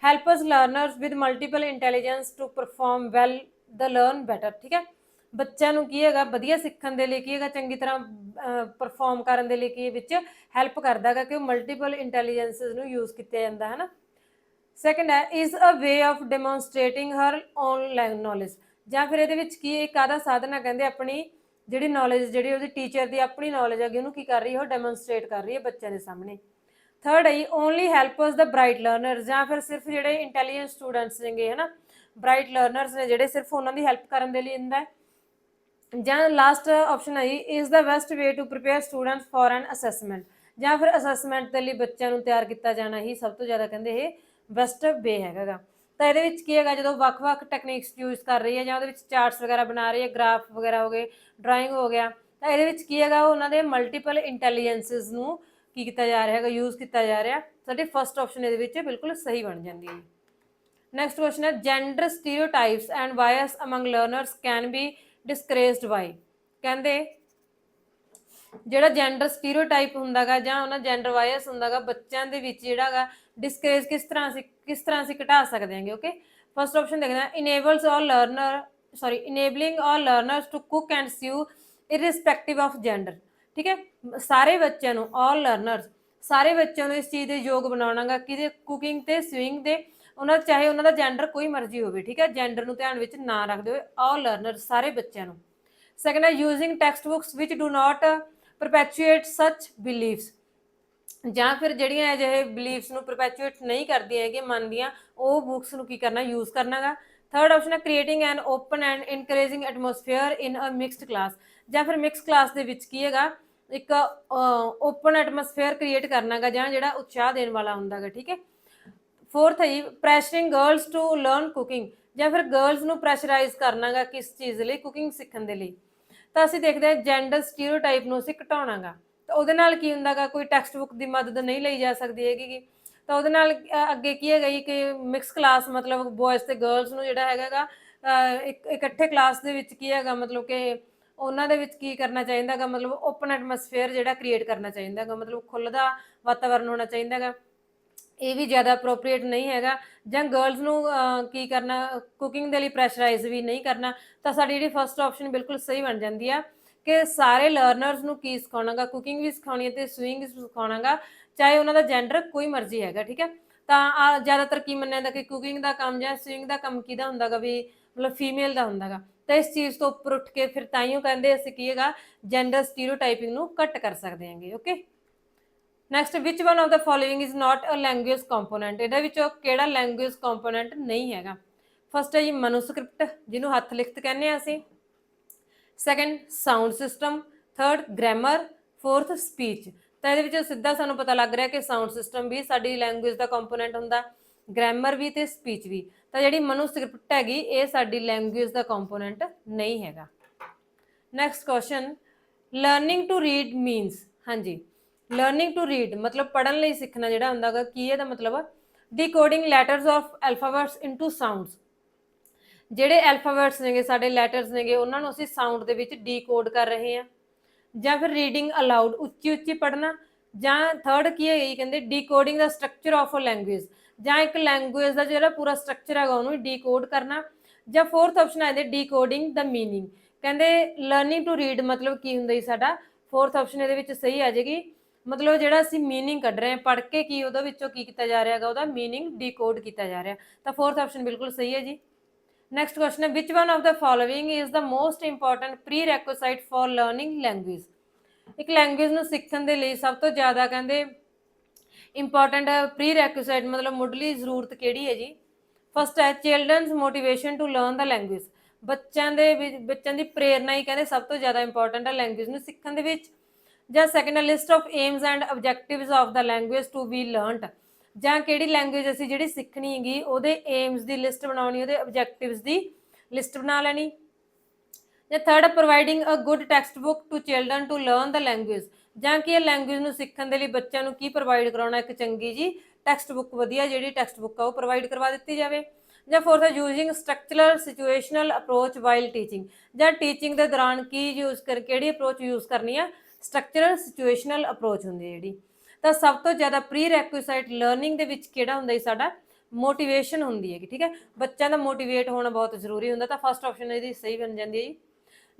Helps learners with multiple intelligence to perform well the learn better, ਠੀਕ ਹੈ। ਬੱਚਿਆਂ ਨੂੰ ਕੀ ਹੈਗਾ ਵਧੀਆ ਸਿੱਖਣ ਦੇ ਲਈ ਕੀ ਹੈਗਾ, ਚੰਗੀ ਤਰ੍ਹਾਂ ਪਰਫਾਰਮ ਕਰਨ ਦੇ ਲਈ ਕੀ ਵਿੱਚ ਹੈਲਪ ਕਰਦਾ ਹੈਗਾ ਕਿ ਉਹ ਮਲਟੀਪਲ ਇੰਟੈਲੀਜੈਂਸਿਸ ਨੂੰ ਯੂਜ਼ ਕੀਤਾ ਜਾਂਦਾ ਹੈ ਨਾ। ਸੈਕੰਡ ਹੈ, is a way of demonstrating her own knowledge, ਜਾਂ ਫਿਰ ਇਹਦੇ ਵਿੱਚ ਕੀ ਇੱਕ ਆਧਾ ਸਾਧਨ ਹੈ, ਕਹਿੰਦੇ ਆਪਣੀ ਜਿਹੜੀ ਨੌਲੇਜ, ਜਿਹੜੀ ਉਹਦੀ ਟੀਚਰ ਦੀ ਆਪਣੀ ਨੌਲੇਜ ਹੈਗੀ ਉਹਨੂੰ ਕੀ ਕਰ ਰਹੀ ਹੈ, ਉਹ ਡੈਮੋਨਸਟ੍ਰੇਟ ਕਰ ਰਹੀ ਹੈ ਬੱਚਿਆਂ ਦੇ ਸਾਹਮਣੇ। ਥਰਡ ਹੈ, ਓਨਲੀ ਹੈਲਪਰਸ ਦਾ ਬ੍ਰਾਈਟ ਲਰਨਰ, ਜਾਂ ਫਿਰ ਸਿਰਫ ਜਿਹੜੇ ਇੰਟੈਲੀਜੈਂਟ ਸਟੂਡੈਂਟਸ ਨੇਗੇ ਹੈ ਨਾ, ਬ੍ਰਾਈਟ ਲਰਨਰਸ ਨੇ ਜਿਹੜੇ, ਸਿਰਫ ਉਹਨਾਂ ਦੀ ਹੈਲਪ ਕਰਨ ਦੇ ਲਈ ਹੁੰਦਾ ਹੈ। ਜਾਂ ਲਾਸਟ ਆਪਸ਼ਨ ਹੈ, is the best way to prepare students for an assessment, ਜਾਂ ਫਿਰ ਅਸੈਸਮੈਂਟ ਦੇ ਲਈ ਬੱਚਿਆਂ ਨੂੰ ਤਿਆਰ ਕੀਤਾ ਜਾਣਾ ਹੀ ਸਭ ਤੋਂ ਜ਼ਿਆਦਾ ਕਹਿੰਦੇ ਇਹ ਬੈਸਟ ਵੇ ਹੈਗਾ। ਤਾਂ ਇਹਦੇ ਵਿੱਚ ਕੀ ਹੈਗਾ, ਜਦੋਂ ਵੱਖ-ਵੱਖ ਟੈਕਨੀਕਸ ਯੂਜ਼ ਕਰ ਰਹੀ ਹੈ, ਜਾਂ ਉਹਦੇ ਵਿੱਚ ਚਾਰਟਸ ਵਗੈਰਾ ਬਣਾ ਰਹੀ ਹੈ, ਗ੍ਰਾਫ ਵਗੈਰਾ ਹੋ ਗਏ, ਡਰਾਇੰਗ ਹੋ ਗਿਆ, ਤਾਂ ਇਹਦੇ ਵਿੱਚ ਕੀ ਹੈਗਾ, ਉਹਨਾਂ ਦੇ ਮਲਟੀਪਲ ਇੰਟੈਲੀਜੈਂਸਿਸ ਨੂੰ ਕੀ ਕੀਤਾ ਜਾ ਰਿਹਾ ਹੈਗਾ, ਯੂਜ਼ ਕੀਤਾ ਜਾ ਰਿਹਾ। ਸਾਡੀ ਫਸਟ ਆਪਸ਼ਨ ਇਹਦੇ ਵਿੱਚ ਬਿਲਕੁਲ ਸਹੀ ਬਣ ਜਾਂਦੀ ਹੈ। ਨੈਕਸਟ ਕੁਐਸਚਨ ਹੈ, gender stereotypes and bias among learners can be discouraged by, ਕਹਿੰਦੇ ਜਿਹੜਾ ਜੈਂਡਰ ਸਟੀਰੀਓਟਾਈਪ ਹੁੰਦਾ ਗਾ ਜਾਂ ਉਹਨਾਂ ਜੈਂਡਰ ਬਾਇਸ ਹੁੰਦਾ ਗਾ ਬੱਚਿਆਂ ਦੇ ਵਿੱਚ ਜਿਹੜਾ ਗਾ ਡਿਸਕਰੇਜ ਕਿਸ ਤਰ੍ਹਾਂ ਅਸੀਂ ਘਟਾ ਸਕਦੇ ਹਾਂਗੇ। ਓਕੇ, ਫਸਟ ਆਪਸ਼ਨ ਦੇਖਦੇ ਹਾਂ, enabling all learners to cook and sew irrespective of gender, ਠੀਕ ਹੈ। ਸਾਰੇ ਬੱਚਿਆਂ ਨੂੰ, ਆਲ ਲਰਨਰਸ, ਸਾਰੇ ਬੱਚਿਆਂ ਨੂੰ ਇਸ ਚੀਜ਼ ਦੇ ਯੋਗ ਬਣਾਉਣਾ ਗਾ ਕਿਹਦੇ, ਕੁਕਿੰਗ ਤੇ ਸਵਿੰਗ ਦੇ, ਉਹਨਾਂ ਚਾਹੇ ਉਹਨਾਂ ਦਾ ਜੈਂਡਰ ਕੋਈ ਮਰਜ਼ੀ ਹੋਵੇ, ਠੀਕ ਹੈ, ਜੈਂਡਰ ਨੂੰ ਧਿਆਨ ਵਿੱਚ ਨਾ ਰੱਖਦੇ ਹੋਏ ਆਲ ਲਰਨਰਸ ਸਾਰੇ ਬੱਚਿਆਂ ਨੂੰ। ਸੈਕੰਡ ਹੈ, using textbooks which do not perpetuate such beliefs, ਜਾਂ ਫਿਰ ਜਿਹੜੀਆਂ ਅਜਿਹੇ ਬਿਲੀਵਸ ਨੂੰ ਪਰਪੈਚੁਏਟ ਨਹੀਂ ਕਰਦੀਆਂ ਹੈਗੀਆਂ, ਮੰਨਦੀਆਂ, ਉਹ ਬੁੱਕਸ ਨੂੰ ਕੀ ਕਰਨਾ, ਯੂਜ਼ ਕਰਨਾਗਾ। ਥਰਡ ਆਪਸ਼ਨ ਹੈ, creating an open and encouraging atmosphere in a mixed class, ਜਾਂ ਫਿਰ ਮਿਕਸ ਕਲਾਸ ਦੇ ਵਿੱਚ ਕੀ ਹੈਗਾ ਇੱਕ ਓਪਨ ਐਟਮੋਸਫੇਅਰ ਕ੍ਰੀਏਟ ਕਰਨਾਗਾ, ਜਾਂ ਜਿਹੜਾ ਉਤਸ਼ਾਹ ਦੇਣ ਵਾਲਾ ਹੁੰਦਾ ਗਾ, ਠੀਕ ਹੈ। ਫੋਰਥ ਹੈ ਜੀ, ਪ੍ਰੈਸ਼ਰਿੰਗ ਗਰਲਸ ਟੂ ਲਰਨ ਕੁਕਿੰਗ, ਜਾਂ ਫਿਰ ਗਰਲਸ ਨੂੰ ਪ੍ਰੈਸ਼ਰਾਈਜ਼ ਕਰਨਾਗਾ ਕਿਸ ਚੀਜ਼ ਲਈ, ਕੁਕਿੰਗ ਸਿੱਖਣ ਦੇ ਲਈ। ਤਾਂ ਅਸੀਂ ਦੇਖਦੇ ਹਾਂ ਜੈਂਡਰ ਸਟੀਰੀਓਟਾਈਪ ਨੂੰ ਅਸੀਂ ਘਟਾਉਣਾਗਾ, ਤਾਂ ਉਹਦੇ ਨਾਲ ਕੀ ਹੁੰਦਾ ਗਾ, ਕੋਈ ਟੈਕਸਟ ਬੁੱਕ ਦੀ ਮਦਦ ਨਹੀਂ ਲਈ ਜਾ ਸਕਦੀ ਹੈਗੀ ਗੀ। ਤਾਂ ਉਹਦੇ ਨਾਲ ਅੱਗੇ ਕੀ ਹੈਗਾ ਜੀ ਕਿ ਮਿਕਸ ਕਲਾਸ ਮਤਲਬ ਬॉयਜ਼ ਤੇ ਗਰਲਸ ਨੂੰ ਜਿਹੜਾ ਹੈਗਾ ਗਾ ਇਕੱਠੇ ਕਲਾਸ ਦੇ ਵਿੱਚ ਕੀ ਹੈਗਾ ਮਤਲਬ ਕਿ ਉਹਨਾਂ ਦੇ ਵਿੱਚ ਕੀ ਕਰਨਾ ਚਾਹੀਦਾ ਗਾ, ਮਤਲਬ ਓਪਨ ਐਟਮੋਸਫੇਅਰ ਜਿਹੜਾ ਕ੍ਰੀਏਟ ਕਰਨਾ ਚਾਹੀਦਾ ਗਾ, ਮਤਲਬ ਖੁੱਲ੍ਹਦਾ ਵਾਤਾਵਰਨ ਹੋਣਾ ਚਾਹੀਦਾ ਗਾ। ਇਹ ਵੀ ਜ਼ਿਆਦਾ ਅਪਰੋਪਰੀਏਟ ਨਹੀਂ ਹੈਗਾ। ਜਾਂ ਗਰਲਸ ਨੂੰ ਕੀ ਕਰਨਾ, ਕੁਕਿੰਗ ਦੇ ਲਈ ਪ੍ਰੈਸ਼ਰਾਈਜ਼ ਵੀ ਨਹੀਂ ਕਰਨਾ। ਤਾਂ ਸਾਡੀ ਜਿਹੜੀ ਫਸਟ ਆਪਸ਼ਨ ਬਿਲਕੁਲ ਸਹੀ ਬਣ ਜਾਂਦੀ ਆ ਕਿ ਸਾਰੇ ਲਰਨਰਸ ਨੂੰ ਕੀ ਸਿਖਾਉਣਾ ਗਾ, ਕੁਕਿੰਗ ਵੀ ਸਿਖਾਉਣੀ ਹੈ ਤੇ ਸਵਿੰਗ ਵੀ ਸਿਖਾਉਣਾ ਗਾ, ਚਾਹੇ ਉਹਨਾਂ ਦਾ ਜੈਂਡਰ ਕੋਈ ਮਰਜ਼ੀ ਹੈਗਾ। ਠੀਕ ਹੈ, ਤਾਂ ਜ਼ਿਆਦਾਤਰ ਕੀ ਮੰਨਿਆ ਜਾਂਦਾ ਕਿ ਕੁਕਿੰਗ ਦਾ ਕੰਮ ਜਾਂ ਸਵਿੰਗ ਦਾ ਕੰਮ ਕਿਹਦਾ ਹੁੰਦਾ ਗਾ, ਵੀ ਮਤਲਬ ਫੀਮੇਲ ਦਾ ਹੁੰਦਾ ਗਾ। ਤਾਂ ਇਸ ਚੀਜ਼ ਤੋਂ ਉੱਪਰ ਉੱਠ ਕੇ ਫਿਰ ਤਾਈਓ ਕਹਿੰਦੇ ਅਸੀਂ ਕੀ ਹੈਗਾ ਜੈਂਡਰ ਸਟੀਰੀਓਟਾਈਪਿੰਗ ਨੂੰ ਘੱਟ ਕਰ ਸਕਦੇ ਹਾਂਗੇ। Okay, next, which one of the following is not a language component. ਇਹਦੇ ਵਿੱਚੋਂ ਕਿਹੜਾ ਲੈਂਗੁਏਜ ਕੰਪੋਨੈਂਟ ਨਹੀਂ ਹੈਗਾ? ਫਸਟ ਹੈ ਜੀ ਮਨੂਸਕ੍ਰਿਪਟ, ਜਿਹਨੂੰ ਹੱਥ ਲਿਖਤ ਕਹਿੰਦੇ ਆ ਅਸੀਂ। Second, sound system. Third, grammar. Fourth, speech. ਤਾਂ ਇਹਦੇ ਵਿੱਚ ਸਿੱਧਾ ਸਾਨੂੰ ਪਤਾ ਲੱਗ ਰਿਹਾ ਕਿ ਸਾਊਂਡ ਸਿਸਟਮ ਵੀ ਸਾਡੀ ਲੈਂਗੁਏਜ ਦਾ ਕੰਪੋਨੈਂਟ ਹੁੰਦਾ, ਗ੍ਰਾਮਰ ਵੀ ਤੇ ਸਪੀਚ ਵੀ। ਤਾਂ ਜਿਹੜੀ ਮਨੂਸਕ੍ਰਿਪਟ ਹੈਗੀ ਇਹ ਸਾਡੀ ਲੈਂਗੁਏਜ ਦਾ ਕੰਪੋਨੈਂਟ ਨਹੀਂ ਹੈਗਾ। Next question, learning to read means. ਹਾਂਜੀ, ਲਰਨਿੰਗ ਟੂ ਰੀਡ ਮਤਲਬ ਪੜ੍ਹਨ ਲਈ ਸਿੱਖਣਾ ਜਿਹੜਾ ਹੁੰਦਾ ਗਾ, ਕੀ ਇਹਦਾ ਮਤਲਬ? Decoding letters of alphabets into sounds. ਜਿਹੜੇ ਐਲਫਾਬੈਟਸ ਨੇਗੇ ਸਾਡੇ ਲੈਟਰਸ ਨੇਗੇ ਉਹਨਾਂ ਨੂੰ ਅਸੀਂ ਸਾਊਂਡ ਦੇ ਵਿੱਚ ਡੀਕੋਡ ਕਰ ਰਹੇ ਹਾਂ। ਜਾਂ ਫਿਰ ਰੀਡਿੰਗ ਅਲਾਉਡ, ਉੱਚੀ ਉੱਚੀ ਪੜ੍ਹਨਾ। ਜਾਂ ਥਰਡ ਕੀ ਹੈ, ਕਹਿੰਦੇ decoding the structure of a language, ਜਾਂ ਇੱਕ ਲੈਂਗੁਏਜ ਦਾ ਜਿਹੜਾ ਪੂਰਾ ਸਟਰਕਚਰ ਹੈਗਾ ਉਹਨੂੰ ਡੀਕੋਡ ਕਰਨਾ। ਜਾਂ ਫੋਰਥ ਆਪਸ਼ਨ ਆ ਜਾਂਦੇ ਡੀਕੋਡਿੰਗ ਦਾ ਮੀਨਿੰਗ। ਕਹਿੰਦੇ ਲਰਨਿੰਗ ਟੂ ਰੀਡ ਮਤਲਬ ਕੀ ਹੁੰਦਾ ਜੀ ਸਾਡਾ? ਫੋਰਥ ਆਪਸ਼ਨ ਇਹਦੇ ਵਿੱਚ ਸਹੀ ਆ ਜਾਏਗੀ, ਮਤਲਬ ਜਿਹੜਾ ਅਸੀਂ ਮੀਨਿੰਗ ਕੱਢ ਰਹੇ ਹਾਂ ਪੜ੍ਹ ਕੇ, ਕੀ ਉਹਦੇ ਵਿੱਚੋਂ ਕੀ ਕੀਤਾ ਜਾ ਰਿਹਾ ਹੈਗਾ, ਉਹਦਾ ਮੀਨਿੰਗ ਡੀਕੋਡ ਕੀਤਾ ਜਾ ਰਿਹਾ। ਤਾਂ ਫੋਰਥ ਆਪਸ਼ਨ ਬਿਲਕੁਲ ਸਹੀ ਹੈ ਜੀ। ਨੈਕਸਟ ਕੁਐਸਚਨ ਹੈ, which one of the following is the most important prerequisite for learning language. ਇੱਕ ਲੈਂਗੁਏਜ ਨੂੰ ਸਿੱਖਣ ਦੇ ਲਈ ਸਭ ਤੋਂ ਜ਼ਿਆਦਾ ਕਹਿੰਦੇ ਇੰਪੋਰਟੈਂਟ ਪ੍ਰੀ ਰੈਕੁਸਾਈਟ ਮਤਲਬ ਮੁੱਢਲੀ ਜ਼ਰੂਰਤ ਕਿਹੜੀ ਹੈ ਜੀ? ਫਸਟ ਹੈ children's motivation to learn the language. ਬੱਚਿਆਂ ਦੀ ਪ੍ਰੇਰਨਾ ਹੀ ਕਹਿੰਦੇ ਸਭ ਤੋਂ ਜ਼ਿਆਦਾ ਇੰਪੋਰਟੈਂਟ ਹੈ ਲੈਂਗੁਏਜ ਨੂੰ ਸਿੱਖਣ ਦੇ ਵਿੱਚ। ਜਾਂ ਸੈਕੰਡ ਹੈ list of aims and objectives of the language to be learned. ਜਾਂ ਕਿਹੜੀ ਲੈਂਗੁਏਜ ਅਸੀਂ ਜਿਹੜੀ ਸਿੱਖਣੀ ਹੈਗੀ ਉਹਦੇ ਏਮਸ ਦੀ ਲਿਸਟ ਬਣਾਉਣੀ, ਉਹਦੇ ਆਬਜੈਕਟਿਵਸ ਦੀ ਲਿਸਟ ਬਣਾ ਲੈਣੀ। ਜਾਂ third, providing a good text book to children to learn the language. ਜਾਂ ਕਿ ਇਹ ਲੈਂਗੁਏਜ ਨੂੰ ਸਿੱਖਣ ਦੇ ਲਈ ਬੱਚਿਆਂ ਨੂੰ ਕੀ ਪ੍ਰੋਵਾਈਡ ਕਰਾਉਣਾ, ਇੱਕ ਚੰਗੀ ਜੀ ਟੈਕਸਟ ਬੁੱਕ, ਵਧੀਆ ਜਿਹੜੀ ਟੈਕਸਟ ਬੁੱਕ ਆ ਉਹ ਪ੍ਰੋਵਾਈਡ ਕਰਵਾ ਦਿੱਤੀ ਜਾਵੇ। ਜਾਂ ਫੋਰਥ ਹੈ using structural situational approach while teaching. ਜਾਂ ਟੀਚਿੰਗ ਦੇ ਦੌਰਾਨ ਕੀ ਕਿਹੜੀ ਅਪਰੋਚ ਯੂਜ਼ ਕਰਨੀ ਆ? ਸਟਰਕਚਰਲ ਸਿਚੁਏਸ਼ਨਲ ਅਪਰੋਚ ਹੁੰਦੀ ਹੈ ਜਿਹੜੀ। ਤਾਂ ਸਭ ਤੋਂ ਜ਼ਿਆਦਾ ਪ੍ਰੀ ਰੈਕੁਸਾਈਟ ਲਰਨਿੰਗ ਦੇ ਵਿੱਚ ਕਿਹੜਾ ਹੁੰਦਾ ਜੀ ਸਾਡਾ? ਮੋਟੀਵੇਸ਼ਨ ਹੁੰਦੀ ਹੈਗੀ। ਠੀਕ ਹੈ, ਬੱਚਿਆਂ ਦਾ ਮੋਟੀਵੇਟ ਹੋਣਾ ਬਹੁਤ ਜ਼ਰੂਰੀ ਹੁੰਦਾ। ਤਾਂ ਫਸਟ ਆਪਸ਼ਨ ਇਹਦੀ ਸਹੀ ਬਣ ਜਾਂਦੀ ਹੈ ਜੀ।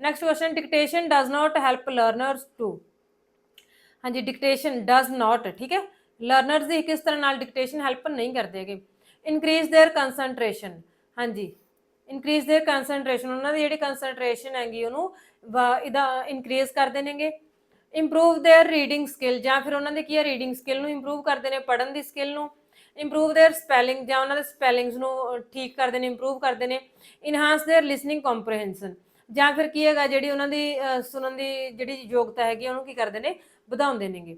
Next question, dictation does not help learners to. ਹਾਂਜੀ, ਡਿਕਟੇਸ਼ਨ ਡਜ਼ ਨਾਟ, ਠੀਕ ਹੈ, ਲਰਨਰਸ ਦੀ ਕਿਸ ਤਰ੍ਹਾਂ ਨਾਲ ਡਿਕਟੇਸ਼ਨ ਹੈਲਪ ਨਹੀਂ ਕਰਦੇ ਹੈਗੇ? Increase their concentration. ਹਾਂਜੀ, ਇਨਕਰੀਜ਼ देयर ਕੰਸਨਟ੍ਰੇਸ਼ਨ, ਉਹਨਾਂ ਦੀ ਜਿਹੜੀ ਕੰਸਨਟ੍ਰੇਸ਼ਨ ਹੈਗੀ ਉਹਨੂੰ ਇਹਦਾ ਇਨਕਰੀਜ਼ ਕਰਦੇ ਨੇਗੇ। ਇੰਪਰੂਵ देयर ਰੀਡਿੰਗ ਸਕਿੱਲ, ਜਾਂ ਫਿਰ ਉਹਨਾਂ ਦੀ ਕੀ ਹੈ ਰੀਡਿੰਗ ਸਕਿੱਲ ਨੂੰ ਇੰਪਰੂਵ ਕਰਦੇ ਨੇ, ਪੜ੍ਹਨ ਦੀ ਸਕਿੱਲ ਨੂੰ। ਇੰਪਰੂਵ देयर ਸਪੈਲਿੰਗ, ਜਾਂ ਉਹਨਾਂ ਦੇ ਸਪੈਲਿੰਗਸ ਨੂੰ ਠੀਕ ਕਰਦੇ ਨੇ, ਇੰਪਰੂਵ ਕਰਦੇ ਨੇ। ਇਨਹਾਂਸ देयर ਲਿਸਨਿੰਗ ਕੰਪਰੀਹੈਂਸ਼ਨ, ਜਾਂ ਫਿਰ ਕੀ ਹੈਗਾ ਜਿਹੜੀ ਉਹਨਾਂ ਦੀ ਸੁਣਨ ਦੀ ਜਿਹੜੀ ਯੋਗਤਾ ਹੈਗੀ ਉਹਨੂੰ ਕੀ ਕਰਦੇ ਨੇ? ਵਧਾਉਂਦੇ ਨੇਗੇ।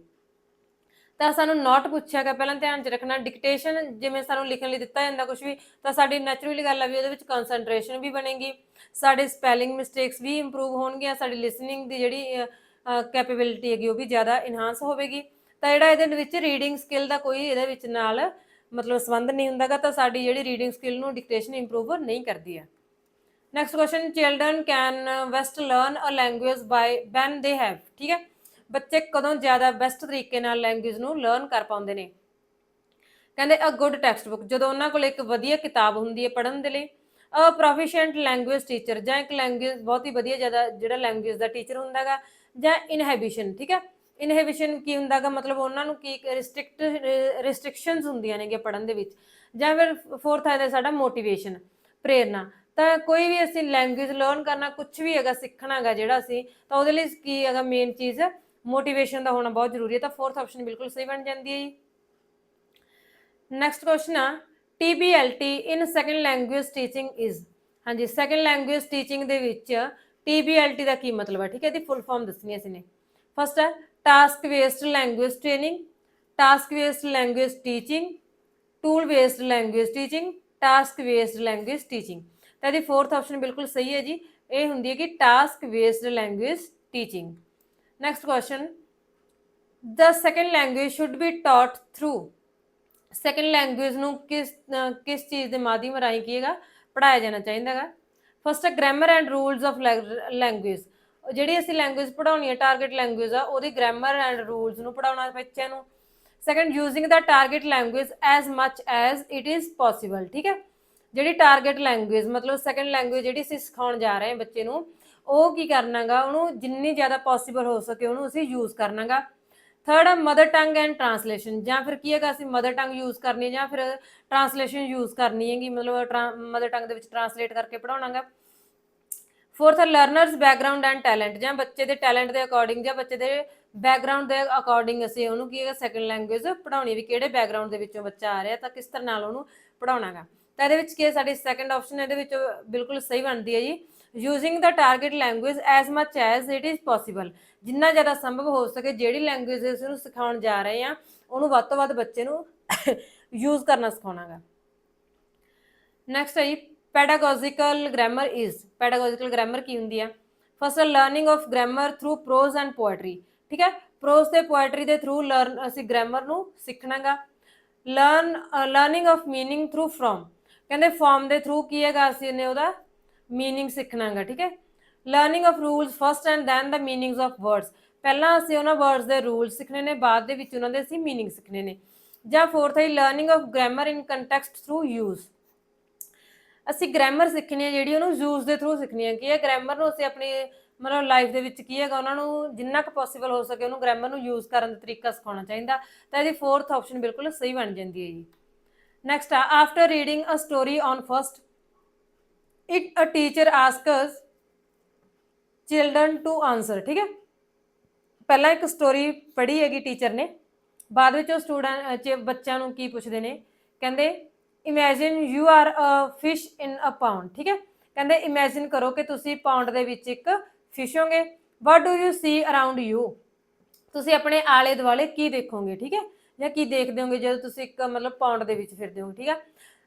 ਤਾਂ ਸਾਨੂੰ ਨੋਟ ਪੁੱਛਿਆ ਗਿਆ, ਪਹਿਲਾਂ ਧਿਆਨ 'ਚ ਰੱਖਣਾ ਡਿਕਟੇਸ਼ਨ ਜਿਵੇਂ ਸਾਨੂੰ ਲਿਖਣ ਲਈ ਦਿੱਤਾ ਜਾਂਦਾ ਕੁਝ ਵੀ, ਤਾਂ ਸਾਡੀ ਨੈਚੁਰਲੀ ਗੱਲ ਆ ਵੀ ਉਹਦੇ ਵਿੱਚ ਕੰਸਨਟ੍ਰੇਸ਼ਨ ਵੀ ਬਣੇਗੀ, ਸਾਡੇ ਸਪੈਲਿੰਗ ਮਿਸਟੇਕਸ ਵੀ ਇੰਪਰੂਵ ਹੋਣਗੀਆਂ, ਸਾਡੀ ਲਿਸਨਿੰਗ ਦੀ ਜਿਹੜੀ ਕੈਪੇਬਿਲਿਟੀ ਹੈਗੀ ਉਹ ਵੀ ਜ਼ਿਆਦਾ ਇਨਹਾਂਸ ਹੋਵੇਗੀ। ਤਾਂ ਜਿਹੜਾ ਇਹਦੇ ਵਿੱਚ ਰੀਡਿੰਗ ਸਕਿੱਲ ਦਾ ਕੋਈ ਇਹਦੇ ਵਿੱਚ ਨਾਲ ਮਤਲਬ ਸੰਬੰਧ ਨਹੀਂ ਹੁੰਦਾ ਗਾ, ਤਾਂ ਸਾਡੀ ਜਿਹੜੀ ਰੀਡਿੰਗ ਸਕਿੱਲ ਨੂੰ ਡਿਕਟੇਸ਼ਨ ਇੰਪਰੂਵ ਨਹੀਂ ਕਰਦੀ ਹੈ। Next question, children can best learn a language by when they have. ਠੀਕ ਹੈ, ਬੱਚੇ ਕਦੋਂ ਜ਼ਿਆਦਾ ਬੈਸਟ ਤਰੀਕੇ ਨਾਲ ਲੈਂਗੁਏਜ ਨੂੰ ਲਰਨ ਕਰ ਪਾਉਂਦੇ ਨੇ? ਕਹਿੰਦੇ ਅ ਗੁੱਡ ਟੈਕਸਟ ਬੁੱਕ, ਜਦੋਂ ਉਹਨਾਂ ਕੋਲ ਇੱਕ ਵਧੀਆ ਕਿਤਾਬ ਹੁੰਦੀ ਹੈ ਪੜ੍ਹਨ ਦੇ ਲਈ। ਅ ਪ੍ਰੋਫੀਸ਼ੀਐਂਟ ਲੈਂਗੁਏਜ ਟੀਚਰ, ਜਾਂ ਇੱਕ ਲੈਂਗੁਏਜ ਬਹੁਤ ਹੀ ਵਧੀਆ ਜ਼ਿਆਦਾ ਜਿਹੜਾ ਲੈਂਗੁਏਜ ਦਾ ਟੀਚਰ ਹੁੰਦਾ ਗਾ। ਜਾਂ ਇਨਹੈਬਿਸ਼ਨ, ਠੀਕ ਹੈ, ਇਨਹਿਬਿਸ਼ਨ ਕੀ ਹੁੰਦਾ ਗਾ, ਮਤਲਬ ਉਹਨਾਂ ਨੂੰ ਕੀ ਰਿਸਟ੍ਰਿਕਸ਼ਨਸ ਹੁੰਦੀਆਂ ਨੇਗੀਆਂ ਪੜ੍ਹਨ ਦੇ ਵਿੱਚ। ਜਾਂ ਫਿਰ ਫੋਰਥ ਆ ਸਾਡਾ ਮੋਟੀਵੇਸ਼ਨ, ਪ੍ਰੇਰਨਾ। ਤਾਂ ਕੋਈ ਵੀ ਅਸੀਂ ਲੈਂਗੁਏਜ ਲਰਨ ਕਰਨਾ, ਕੁਛ ਵੀ ਹੈਗਾ ਸਿੱਖਣਾ ਹੈਗਾ ਜਿਹੜਾ ਅਸੀਂ, ਤਾਂ ਉਹਦੇ ਲਈ ਕੀ ਹੈਗਾ ਮੇਨ ਚੀਜ਼ ਮੋਟੀਵੇਸ਼ਨ ਦਾ ਹੋਣਾ ਬਹੁਤ ਜ਼ਰੂਰੀ ਹੈ। ਤਾਂ ਫੋਰਥ ਆਪਸ਼ਨ ਬਿਲਕੁਲ ਸਹੀ ਬਣ ਜਾਂਦੀ ਹੈ ਜੀ। ਨੈਕਸਟ ਕੁਐਸਚਨ ਆ, TBLT in second language teaching is. ਹਾਂਜੀ, ਸੈਕੰਡ ਲੈਂਗੁਏਜ ਟੀਚਿੰਗ ਦੇ ਵਿੱਚ TBLT ਦਾ ਕੀ ਮਤਲਬ ਹੈ? ਠੀਕ ਹੈ, ਇਹਦੀ ਫੁੱਲ ਫਾਰਮ ਦੱਸਣੀ ਅਸੀਂ ਨੇ। ਫਸਟ ਹੈ task based language training, task based language teaching, tool based language teaching, task based language teaching. ਤਾਂ ਇਹਦੀ ਫੋਰਥ ਆਪਸ਼ਨ ਬਿਲਕੁਲ ਸਹੀ ਹੈ ਜੀ, ਇਹ ਹੁੰਦੀ ਹੈ ਕਿ task based language teaching. Next question, the second language should be taught through, second language ਨੂੰ किस चीज़ के माध्यम राਹੀਂ ਕੀਏਗਾ पढ़ाया जाना चाहिए। फस्ट है grammar and rules of language, ਜਿਹੜੀ ਅਸੀਂ ਲੈਂਗੁਏਜ ਪੜਾਉਣੀ ਹੈ ਟਾਰਗੇਟ ਲੈਂਗੁਏਜ ਆ ਉਹਦੀ ਗ੍ਰਾਮਰ ਐਂਡ ਰੂਲਸ ਨੂੰ ਪੜਾਉਣਾ ਬੱਚਿਆਂ ਨੂੰ। Second using the target language as much as it is possible, ਠੀਕ ਹੈ। ਜਿਹੜੀ ਟਾਰਗੇਟ ਲੈਂਗੁਏਜ ਮਤਲਬ ਸੈਕੰਡ ਲੈਂਗੁਏਜ ਜਿਹੜੀ ਅਸੀਂ ਸਿਖਾਉਣ ਜਾ ਰਹੇ ਹਾਂ ਬੱਚੇ ਨੂੰ, ਉਹ ਕੀ ਕਰਨਾਗਾ, ਉਹਨੂੰ ਜਿੰਨੀ ਜ਼ਿਆਦਾ ਪੋਸੀਬਲ ਹੋ ਸਕੇ ਉਹਨੂੰ ਅਸੀਂ ਯੂਜ਼ ਕਰਨਾਗਾ। ਥਰਡ ਹੈ ਮਦਰ ਟੰਗ ਐਂਡ ਟਰਾਂਸਲੇਸ਼ਨ, ਜਾਂ ਫਿਰ ਕੀ ਹੈਗਾ ਅਸੀਂ ਮਦਰ ਟੰਗ ਯੂਜ਼ ਕਰਨੀ ਹੈ ਜਾਂ ਫਿਰ ਟਰਾਂਸਲੇਸ਼ਨ ਯੂਜ਼ ਕਰਨੀ ਹੈਗੀ, ਮਤਲਬ ਮਦਰ ਟੰਗ ਦੇ ਵਿੱਚ ਟਰਾਂਸਲੇਟ ਕਰਕੇ ਪੜਾਉਣਾਗਾ। फोर्थ है लर्नर्स बैकग्राउंड एंड टैलेंट, ਜਾਂ ਬੱਚੇ ਦੇ ਟੈਲੈਂਟ ਦੇ ਅਕੋਰਡਿੰਗ ਜਾਂ ਬੱਚੇ ਦੇ ਬੈਕਗਰਾਉਂਡ ਦੇ ਅਕੋਰਡਿੰਗ ਅਸੀਂ ਉਹਨੂੰ ਕੀ ਹੈਗਾ ਸੈਕੰਡ ਲੈਂਗੁਏਜ ਪੜਾਉਣੀ, ਵੀ ਕਿਹੜੇ ਬੈਕਗਰਾਉਂਡ ਦੇ ਵਿੱਚੋਂ ਬੱਚਾ ਆ ਰਿਹਾ ਤਾਂ ਕਿਸ ਤਰ੍ਹਾਂ ਨਾਲ ਉਹਨੂੰ ਪੜਾਉਣਾਗਾ। ਤਾਂ ਇਹਦੇ ਵਿੱਚ ਕੀ ਸਾਡੀ ਸੈਕੰਡ ਆਪਸ਼ਨ ਇਹਦੇ ਵਿੱਚ ਬਿਲਕੁਲ ਸਹੀ ਬਣਦੀ ਹੈ ਜੀ, using the target language as much as it is possible, ਜਿੰਨਾ ਜ਼ਿਆਦਾ ਸੰਭਵ ਹੋ ਸਕੇ ਜਿਹੜੀ ਲੈਂਗੁਏਜ ਅਸੀਂ ਉਹਨੂੰ ਸਿਖਾਉਣ ਜਾ ਰਹੇ ਹਾਂ ਉਹਨੂੰ ਵੱਧ ਤੋਂ ਵੱਧ ਬੱਚੇ ਨੂੰ ਯੂਜ਼ ਕਰਨਾ ਸਿਖਾਉਣਾਗਾ। ਨੈਕਸਟ ਹੈ ਜੀ pedagogical grammar is, pedagogical grammar ਕੀ ਹੁੰਦੀ ਹੈ। First learning of grammar through pros and poetry, ਠੀਕ ਹੈ। ਪ੍ਰੋਜ਼ ਤੇ ਪੋਇਟਰੀ ਦੇ ਥਰੂ ਅਸੀਂ ਗ੍ਰਾਮਰ ਨੂੰ ਸਿੱਖਣਾਗਾ। Learning of meaning through form, ਕਹਿੰਦੇ ਫਾਰਮ ਦੇ ਥਰੂ ਕੀ ਹੈਗਾ ਅਸੀਂ ਨੇ ਉਹਦਾ ਮੀਨਿੰਗ ਸਿੱਖਣਾਗਾ, ਠੀਕ ਹੈ। Learning of rules first and then the meanings of words, ਪਹਿਲਾਂ ਅਸੀਂ ਉਹਨਾਂ ਵਰਡਸ ਦੇ ਰੂਲਸ ਸਿੱਖਣੇ ਨੇ, ਬਾਅਦ ਦੇ ਵਿੱਚ ਉਹਨਾਂ ਦੇ ਅਸੀਂ ਮੀਨਿੰਗ ਸਿੱਖਣੇ ਨੇ। ਜਾਂ ਫੋਰਥ ਹੈ learning of grammar in context through use, ਅਸੀਂ ਗ੍ਰਾਮਰ ਸਿੱਖਣੀ ਹੈ ਜਿਹੜੀ ਉਹਨੂੰ ਯੂਜ਼ ਦੇ ਥਰੂ ਸਿੱਖਣੀ ਹੈ। ਕੀ ਹੈ ਗ੍ਰਾਮਰ ਨੂੰ ਅਸੀਂ ਆਪਣੀ ਮਤਲਬ ਲਾਈਫ ਦੇ ਵਿੱਚ ਕੀ ਹੈਗਾ ਉਹਨਾਂ ਨੂੰ ਜਿੰਨਾ ਕੁ ਪੋਸੀਬਲ ਹੋ ਸਕੇ ਉਹਨੂੰ ਗ੍ਰਾਮਰ ਨੂੰ ਯੂਜ਼ ਕਰਨ ਦਾ ਤਰੀਕਾ ਸਿਖਾਉਣਾ ਚਾਹੀਦਾ। ਤਾਂ ਇਹਦੀ ਫੋਰਥ ਆਪਸ਼ਨ ਬਿਲਕੁਲ ਸਹੀ ਬਣ ਜਾਂਦੀ ਹੈ ਜੀ। ਨੈਕਸਟ ਆ after reading a story on first it a teacher asks children to answer, ਠੀਕ ਹੈ। ਪਹਿਲਾਂ ਇੱਕ ਸਟੋਰੀ ਪੜ੍ਹੀ ਹੈਗੀ ਟੀਚਰ ਨੇ, ਬਾਅਦ ਵਿੱਚ ਉਹ ਸਟੂਡੈਂਟ ਬੱਚਿਆਂ ਨੂੰ ਕੀ ਪੁੱਛਦੇ ਨੇ, ਕਹਿੰਦੇ imagine you are a fish in a pond, ਠੀਕ ਹੈ। ਕਹਿੰਦੇ ਇਮੈਜਿਨ ਕਰੋ ਕਿ ਤੁਸੀਂ ਪਾਉਂਡ ਦੇ ਵਿੱਚ ਇੱਕ ਫਿਸ਼ ਹੋਗੇ। What do you C around you, ਤੁਸੀਂ ਆਪਣੇ ਆਲੇ ਦੁਆਲੇ ਕੀ ਦੇਖੋਗੇ, ਠੀਕ ਹੈ, ਜਾਂ ਕੀ ਦੇਖਦੇ ਹੋਗੇ ਜਦੋਂ ਤੁਸੀਂ ਇੱਕ ਮਤਲਬ ਪਾਉਂਡ ਦੇ ਵਿੱਚ ਫਿਰਦੇ ਹੋ, ਠੀਕ ਹੈ।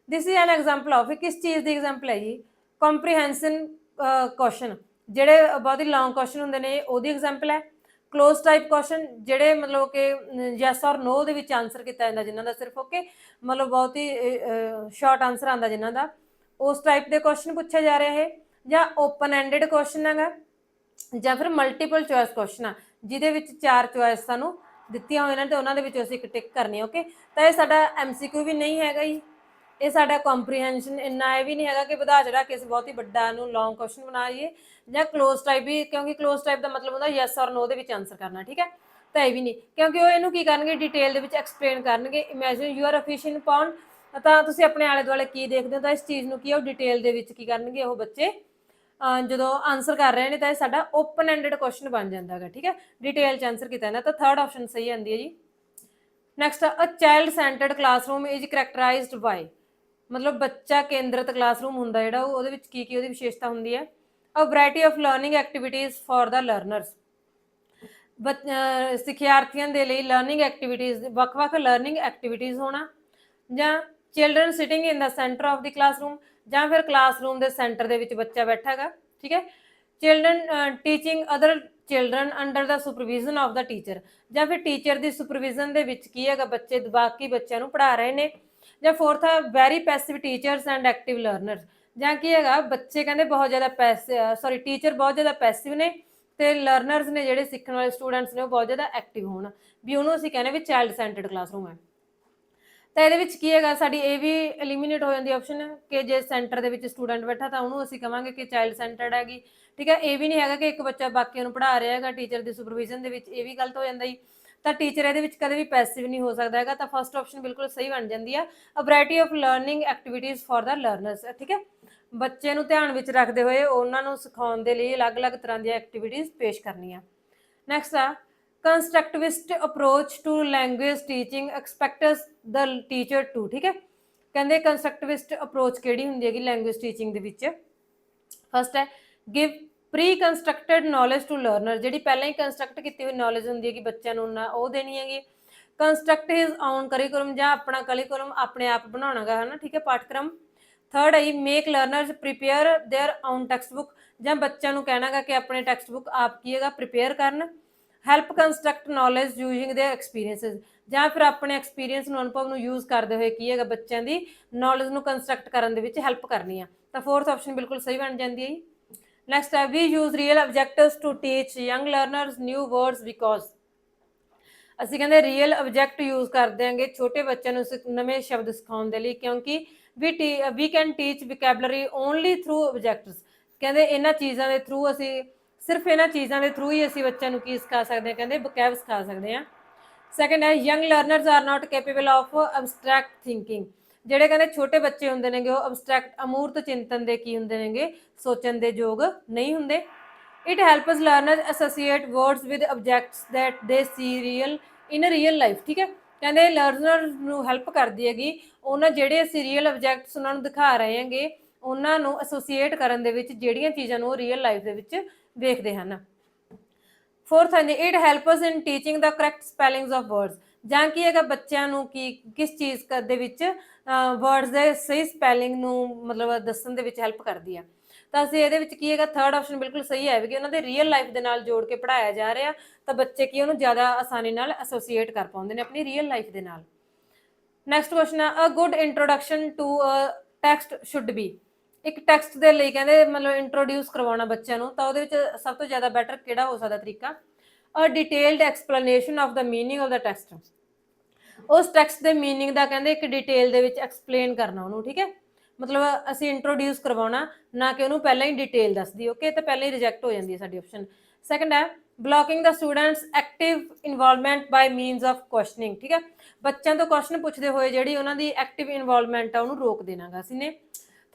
This is an example of, ਕਿਸ ਚੀਜ਼ ਦੀ ਐਗਜ਼ਾਮਪਲ ਹੈ ਜੀ, ਕੰਪਰੀਹੈਂਸ਼ਨ ਕੁਐਸਚਨ, ਜਿਹੜੇ ਬਹੁਤ ਹੀ ਲੌਂਗ ਕੁਐਸਚਨ ਹੁੰਦੇ ਨੇ ਉਹਦੀ ਐਗਜ਼ਾਮਪਲ ਹੈ। ਕਲੋਜ਼ ਟਾਈਪ ਕੁਐਸਚਨ ਜਿਹੜੇ ਮਤਲਬ ਕਿ ਯੈਸ ਔਰ ਨੋ ਦੇ ਵਿੱਚ ਆਨਸਰ ਕੀਤਾ ਜਾਂਦਾ ਜਿਨ੍ਹਾਂ ਦਾ ਸਿਰਫ ਓਕੇ ਮਤਲਬ ਬਹੁਤ ਹੀ ਸ਼ਾਰਟ ਆਨਸਰ ਆਉਂਦਾ ਜਿਨ੍ਹਾਂ ਦਾ, ਉਸ ਟਾਈਪ ਦੇ ਕੁਐਸਚਨ ਪੁੱਛੇ ਜਾ ਰਹੇ ਹੈ। ਜਾਂ ਓਪਨ ਐਂਡਡ ਕੁਐਸਚਨ ਹੈਗਾ, ਜਾਂ ਫਿਰ ਮਲਟੀਪਲ ਚੋਇਸ ਕੁਐਸਚਨ ਆ ਜਿਹਦੇ ਵਿੱਚ 4 ਚੋਇਸ ਸਾਨੂੰ ਦਿੱਤੀਆਂ ਹੋਈਆਂ ਨੇ ਤੇ ਉਹਨਾਂ ਦੇ ਵਿੱਚ ਅਸੀਂ ਇੱਕ ਟਿਕ ਕਰਨੀ ਹੈ, ਓਕੇ। ਤਾਂ ਇਹ ਸਾਡਾ MCQ ਵੀ ਨਹੀਂ ਹੈਗਾ ਜੀ, ਇਹ ਸਾਡਾ ਕੰਪਰੀਹੈਂਸ਼ਨ ਇੰਨਾ ਇਹ ਵੀ ਨਹੀਂ ਹੈਗਾ ਕਿ ਵਧਾ ਚੜਾ ਕੇ ਅਸੀਂ ਬਹੁਤ ਹੀ ਵੱਡਾ ਨੂੰ ਲੌਂਗ ਕੁਐਸਚਨ ਬਣਾਈਏ। ਜਾਂ ਕਲੋਜ਼ ਟਾਈਪ ਵੀ, ਕਿਉਂਕਿ ਕਲੋਜ਼ ਟਾਈਪ ਦਾ ਮਤਲਬ ਹੁੰਦਾ ਯੈਸ ਔਰ ਨੋ ਦੇ ਵਿੱਚ ਆਨਸਰ ਕਰਨਾ, ਠੀਕ ਹੈ। ਤਾਂ ਇਹ ਵੀ ਨਹੀਂ, ਕਿਉਂਕਿ ਉਹ ਇਹਨੂੰ ਕੀ ਕਰਨਗੇ ਡਿਟੇਲ ਦੇ ਵਿੱਚ ਐਕਸਪਲੇਨ ਕਰਨਗੇ। Imagine you are a fish in pond, ਤਾਂ ਤੁਸੀਂ ਆਪਣੇ ਆਲੇ ਦੁਆਲੇ ਕੀ ਦੇਖਦੇ ਹੋ ਤਾਂ ਇਸ ਚੀਜ਼ ਨੂੰ ਕੀ ਉਹ ਡਿਟੇਲ ਦੇ ਵਿੱਚ ਕੀ ਕਰਨਗੇ ਉਹ ਬੱਚੇ ਜਦੋਂ ਆਨਸਰ ਕਰ ਰਹੇ ਨੇ ਤਾਂ ਇਹ ਸਾਡਾ ਓਪਨ ਐਂਡਡ ਕੁਐਸਚਨ ਬਣ ਜਾਂਦਾ ਹੈਗਾ, ਠੀਕ ਹੈ, ਡਿਟੇਲ 'ਚ ਆਨਸਰ ਕੀਤਾ ਜਾਂਦਾ। ਤਾਂ ਥਰਡ ਆਪਸ਼ਨ ਸਹੀ ਆਉਂਦੀ ਹੈ ਜੀ। Next a child centred classroom is characterised by, ਮਤਲਬ ਬੱਚਾ ਕੇਂਦਰਿਤ ਕਲਾਸਰੂਮ ਹੁੰਦਾ ਜਿਹੜਾ ਉਹਦੇ ਵਿੱਚ ਕੀ ਕੀ ਉਹਦੀ ਵਿਸ਼ੇਸ਼ਤਾ ਹੁੰਦੀ ਹੈ। A variety of learning activities for the learners, ਸਿੱਖਿਆਰਥੀਆਂ ਦੇ ਲਈ ਲਰਨਿੰਗ ਐਕਟੀਵਿਟੀਜ਼ ਵੱਖ-ਵੱਖ ਲਰਨਿੰਗ ਐਕਟੀਵਿਟੀਜ਼ ਹੋਣਾ। ਜਾਂ children sitting in the centre of the classroom, ਜਾਂ ਫਿਰ ਕਲਾਸਰੂਮ ਦੇ ਸੈਂਟਰ ਦੇ ਵਿੱਚ ਬੱਚਾ ਬੈਠਾ ਹੈਗਾ, ਠੀਕ ਹੈ। Children teaching other children under the supervision of the teacher, ਜਾਂ ਫਿਰ ਟੀਚਰ ਦੀ ਸੁਪਰਵਿਜ਼ਨ ਦੇ ਵਿੱਚ ਕੀ ਹੈਗਾ ਬੱਚੇ ਬਾਕੀ ਬੱਚਿਆਂ ਨੂੰ ਪੜ੍ਹਾ ਰਹੇ ਨੇ। ਜਾਂ ਫੋਰਥ ਹੈ very passive teachers and active learners, ਜਾਂ ਕੀ ਹੈਗਾ ਬੱਚੇ ਕਹਿੰਦੇ ਬਹੁਤ ਜ਼ਿਆਦਾ ਟੀਚਰ ਬਹੁਤ ਜ਼ਿਆਦਾ ਪੈਸਿਵ ਨੇ ਤੇ ਲਰਨਰਸ ਨੇ ਜਿਹੜੇ ਸਿੱਖਣ ਵਾਲੇ ਸਟੂਡੈਂਟਸ ਨੇ ਉਹ ਬਹੁਤ ਜ਼ਿਆਦਾ ਐਕਟਿਵ ਹੋਣ, ਵੀ ਉਹਨੂੰ ਅਸੀਂ ਕਹਿੰਦੇ ਵੀ ਚਾਈਲਡ ਸੈਂਟਰਡ ਕਲਾਸਰੂਮ ਹੈ। ਤਾਂ ਇਹਦੇ ਵਿੱਚ ਕੀ ਹੈਗਾ ਸਾਡੀ ਇਹ ਵੀ ਐਲੀਮੀਨੇਟ ਹੋ ਜਾਂਦੀ ਆਪਸ਼ਨ ਕਿ ਜੇ ਸੈਂਟਰ ਦੇ ਵਿੱਚ ਸਟੂਡੈਂਟ ਬੈਠਾ ਤਾਂ ਉਹਨੂੰ ਅਸੀਂ ਕਹਾਂਗੇ ਕਿ ਚਾਈਲਡ ਸੈਂਟਰਡ ਹੈਗੀ, ਠੀਕ ਹੈ। ਇਹ ਵੀ ਨਹੀਂ ਹੈਗਾ ਕਿ ਇੱਕ ਬੱਚਾ ਬਾਕੀਆਂ ਨੂੰ ਪੜ੍ਹਾ ਰਿਹਾ ਹੈਗਾ ਟੀਚਰ ਦੀ ਸੁਪਰਵਿਜ਼ਨ ਦੇ ਵਿੱਚ, ਇਹ ਵੀ ਗਲਤ ਹੋ ਜਾਂਦਾ ਜੀ। ਤਾਂ ਟੀਚਰ ਇਹਦੇ ਵਿੱਚ ਕਦੇ ਵੀ ਪੈਸਿਵ ਨਹੀਂ ਹੋ ਸਕਦਾ ਹੈਗਾ। ਤਾਂ ਫਸਟ ਆਪਸ਼ਨ ਬਿਲਕੁਲ ਸਹੀ ਬਣ ਜਾਂਦੀ ਆ, a variety of learning activities for the learners, ਠੀਕ ਹੈ। ਬੱਚੇ ਨੂੰ ਧਿਆਨ ਵਿੱਚ ਰੱਖਦੇ ਹੋਏ ਉਹਨਾਂ ਨੂੰ ਸਿਖਾਉਣ ਦੇ ਲਈ ਅਲੱਗ-ਅਲੱਗ ਤਰ੍ਹਾਂ ਦੀਆਂ ਐਕਟੀਵਿਟੀਜ਼ ਪੇਸ਼ ਕਰਨੀਆਂ। ਨੈਕਸਟ ਆ constructivist approach to language teaching expects the teacher to, ਠੀਕ ਹੈ। ਕਹਿੰਦੇ ਕੰਸਟਰਕਟਿਵਿਸਟ ਅਪਰੋਚ ਕਿਹੜੀ ਹੁੰਦੀ ਹੈਗੀ ਲੈਂਗੁਏਜ ਟੀਚਿੰਗ ਦੇ ਵਿੱਚ। ਫਸਟ ਹੈ give pre constructed knowledge to learner, ਜਿਹੜੀ ਪਹਿਲਾਂ ਹੀ ਕੰਸਟਰਕਟ ਕੀਤੀ ਹੋਈ ਨੌਲੇਜ ਹੁੰਦੀ ਹੈ ਕਿ ਬੱਚਿਆਂ ਨੂੰ ਉਹ ਦੇਣੀ ਹੈਗੀ। ਕੰਸਟਰਕਟ ਹਿਜ਼ ਓਨ ਕਰਿਕੂਲਮ, ਜਾਂ ਆਪਣਾ ਕਰਿਕੂਲਮ ਆਪਣੇ ਆਪ ਬਣਾਉਣਾ ਗਾ, ਹੈ ਨਾ, ਠੀਕ ਹੈ, ਪਾਠਕ੍ਰਮ। ਥਰਡ ਹੈ make learners prepare their own textbook, ਜਾਂ ਬੱਚਿਆਂ ਨੂੰ ਕਹਿਣਾ ਗਾ ਕਿ ਆਪਣੇ ਟੈਕਸਟ ਬੁੱਕ ਆਪ ਕੀ ਹੈਗਾ ਪ੍ਰੀਪੇਅਰ ਕਰਨ। ਹੈਲਪ ਕੰਸਟਰਕਟ ਨੌਲੇਜ ਯੂਜ਼ਿੰਗ ਦੇ ਐਕਸਪੀਰੀਅੰਸਿਸ, ਜਾਂ ਫਿਰ ਆਪਣੇ ਐਕਸਪੀਰੀਅੰਸ ਨੂੰ, ਅਨੁਭਵ ਨੂੰ ਯੂਜ਼ ਕਰਦੇ ਹੋਏ ਕੀ ਹੈਗਾ ਬੱਚਿਆਂ ਦੀ ਨੌਲੇਜ ਨੂੰ ਕੰਸਟਰਕਟ ਕਰਨ ਦੇ ਵਿੱਚ ਹੈਲਪ ਕਰਨੀ ਆ। ਤਾਂ ਫੋਰਥ ਆਪਸ਼ਨ ਬਿਲਕੁਲ ਸਹੀ ਬਣ ਜਾਂਦੀ ਹੈ ਜੀ। ਨੈਕਸਟ ਹੈ, we use real objectives to teach young learners new words because. ਅਸੀਂ ਕਹਿੰਦੇ ਰੀਅਲ ਆਬਜੈਕਟ ਯੂਜ਼ ਕਰਦੇ ਆਂਗੇ ਛੋਟੇ ਬੱਚਿਆਂ ਨੂੰ ਨਵੇਂ ਸ਼ਬਦ ਸਿਖਾਉਣ ਦੇ ਲਈ, ਕਿਉਂਕਿ we can teach vocabulary only through objects. ਕਹਿੰਦੇ ਇਹਨਾਂ ਚੀਜ਼ਾਂ ਦੇ ਥਰੂ, ਅਸੀਂ ਸਿਰਫ ਇਹਨਾਂ ਚੀਜ਼ਾਂ ਦੇ ਥਰੂ ਹੀ ਅਸੀਂ ਬੱਚਿਆਂ ਨੂੰ ਕੀ ਸਿਖਾ ਸਕਦੇ ਹਾਂ, ਕਹਿੰਦੇ ਵਕੈਬ ਸਿਖਾ ਸਕਦੇ ਹਾਂ। ਸੈਕੰਡ ਹੈ, young learners are not capable of abstract thinking. ਜਿਹੜੇ ਕਹਿੰਦੇ ਛੋਟੇ ਬੱਚੇ ਹੁੰਦੇ ਨੇਗੇ ਉਹ ਅਬਸਟਰੈਕਟ ਅਮੂਰਤ ਚਿੰਤਨ ਦੇ ਕੀ ਹੁੰਦੇ ਨੇਗੇ, ਸੋਚਣ ਦੇ ਯੋਗ ਨਹੀਂ ਹੁੰਦੇ। It helps learners associate words with objects that ਦੇ ਸੀ ਰੀਅਲ ਇਨ ਰੀਅਲ ਲਾਈਫ। ਠੀਕ ਹੈ, ਕਹਿੰਦੇ ਲਰਨਰ ਨੂੰ ਹੈਲਪ ਕਰਦੀ ਹੈਗੀ ਉਹਨਾਂ ਜਿਹੜੇ ਅਸੀਂ ਰੀਅਲ ਆਬਜੈਕਟਸ ਉਹਨਾਂ ਨੂੰ ਦਿਖਾ ਰਹੇ ਹੈਗੇ ਉਹਨਾਂ ਨੂੰ ਐਸੋਸੀਏਟ ਕਰਨ ਦੇ ਵਿੱਚ, ਜਿਹੜੀਆਂ ਚੀਜ਼ਾਂ ਨੂੰ ਉਹ ਰੀਅਲ ਲਾਈਫ ਦੇ ਵਿੱਚ ਵੇਖਦੇ ਹਨ। ਫੋਰਥ ਹੈ, it helps in teaching the correct spellings of words. ਜਾਂ ਕੀ ਹੈਗਾ ਬੱਚਿਆਂ ਨੂੰ ਕੀ ਕਿਸ ਚੀਜ਼ ਦੇ ਵਿੱਚ ਵਰਡਸ ਦੇ ਸਹੀ ਸਪੈਲਿੰਗ ਨੂੰ ਮਤਲਬ ਦੱਸਣ ਦੇ ਵਿੱਚ ਹੈਲਪ ਕਰਦੀ ਆ। ਤਾਂ ਅਸੀਂ ਇਹਦੇ ਵਿੱਚ ਕੀ ਹੈਗਾ, ਥਰਡ ਆਪਸ਼ਨ ਬਿਲਕੁਲ ਸਹੀ ਹੈ ਕਿ ਉਹਨਾਂ ਦੇ ਰੀਅਲ ਲਾਈਫ ਦੇ ਨਾਲ ਜੋੜ ਕੇ ਪੜ੍ਹਾਇਆ ਜਾ ਰਿਹਾ, ਤਾਂ ਬੱਚੇ ਕੀ ਉਹਨੂੰ ਜ਼ਿਆਦਾ ਆਸਾਨੀ ਨਾਲ ਐਸੋਸੀਏਟ ਕਰ ਪਾਉਂਦੇ ਨੇ ਆਪਣੀ ਰੀਅਲ ਲਾਈਫ ਦੇ ਨਾਲ। ਨੈਕਸਟ ਕੁਐਸਚਨ ਹੈ, a good introduction to a text should be. ਇੱਕ ਟੈਕਸਟ ਦੇ ਲਈ ਕਹਿੰਦੇ ਮਤਲਬ ਇੰਟਰੋਡਿਊਸ ਕਰਵਾਉਣਾ ਬੱਚਿਆਂ ਨੂੰ, ਤਾਂ ਉਹਦੇ ਵਿੱਚ ਸਭ ਤੋਂ ਜ਼ਿਆਦਾ ਬੈਟਰ ਕਿਹੜਾ ਹੋ ਸਕਦਾ ਤਰੀਕਾ, a detailed explanation of the meaning of the text. ਉਸ ਟੈਕਸਟ ਦੇ ਮੀਨਿੰਗ ਦਾ ਕਹਿੰਦੇ ਇੱਕ ਡਿਟੇਲ ਦੇ ਵਿੱਚ ਐਕਸਪਲੇਨ ਕਰਨਾ ਉਹਨੂੰ। ਠੀਕ ਹੈ, ਮਤਲਬ ਅਸੀਂ ਇੰਟਰੋਡਿਊਸ ਕਰਵਾਉਣਾ, ਨਾ ਕਿ ਉਹਨੂੰ ਪਹਿਲਾਂ ਹੀ ਡਿਟੇਲ ਦੱਸਦੀ। ਓਕੇ, ਤਾਂ ਪਹਿਲਾਂ ਹੀ ਰਿਜੈਕਟ ਹੋ ਜਾਂਦੀ ਹੈ ਸਾਡੀ ਆਪਸ਼ਨ। ਸੈਕੰਡ ਹੈ, blocking the students active involvement by means of questioning. ਠੀਕ ਹੈ, ਬੱਚਿਆਂ ਤੋਂ ਕੁਐਸਚਨ ਪੁੱਛਦੇ ਹੋਏ ਜਿਹੜੀ ਉਹਨਾਂ ਦੀ ਐਕਟਿਵ ਇਨਵੋਲਵਮੈਂਟ ਆ ਉਹਨੂੰ ਰੋਕ ਦੇਣਾਗਾ ਅਸੀਂ ਨੇ।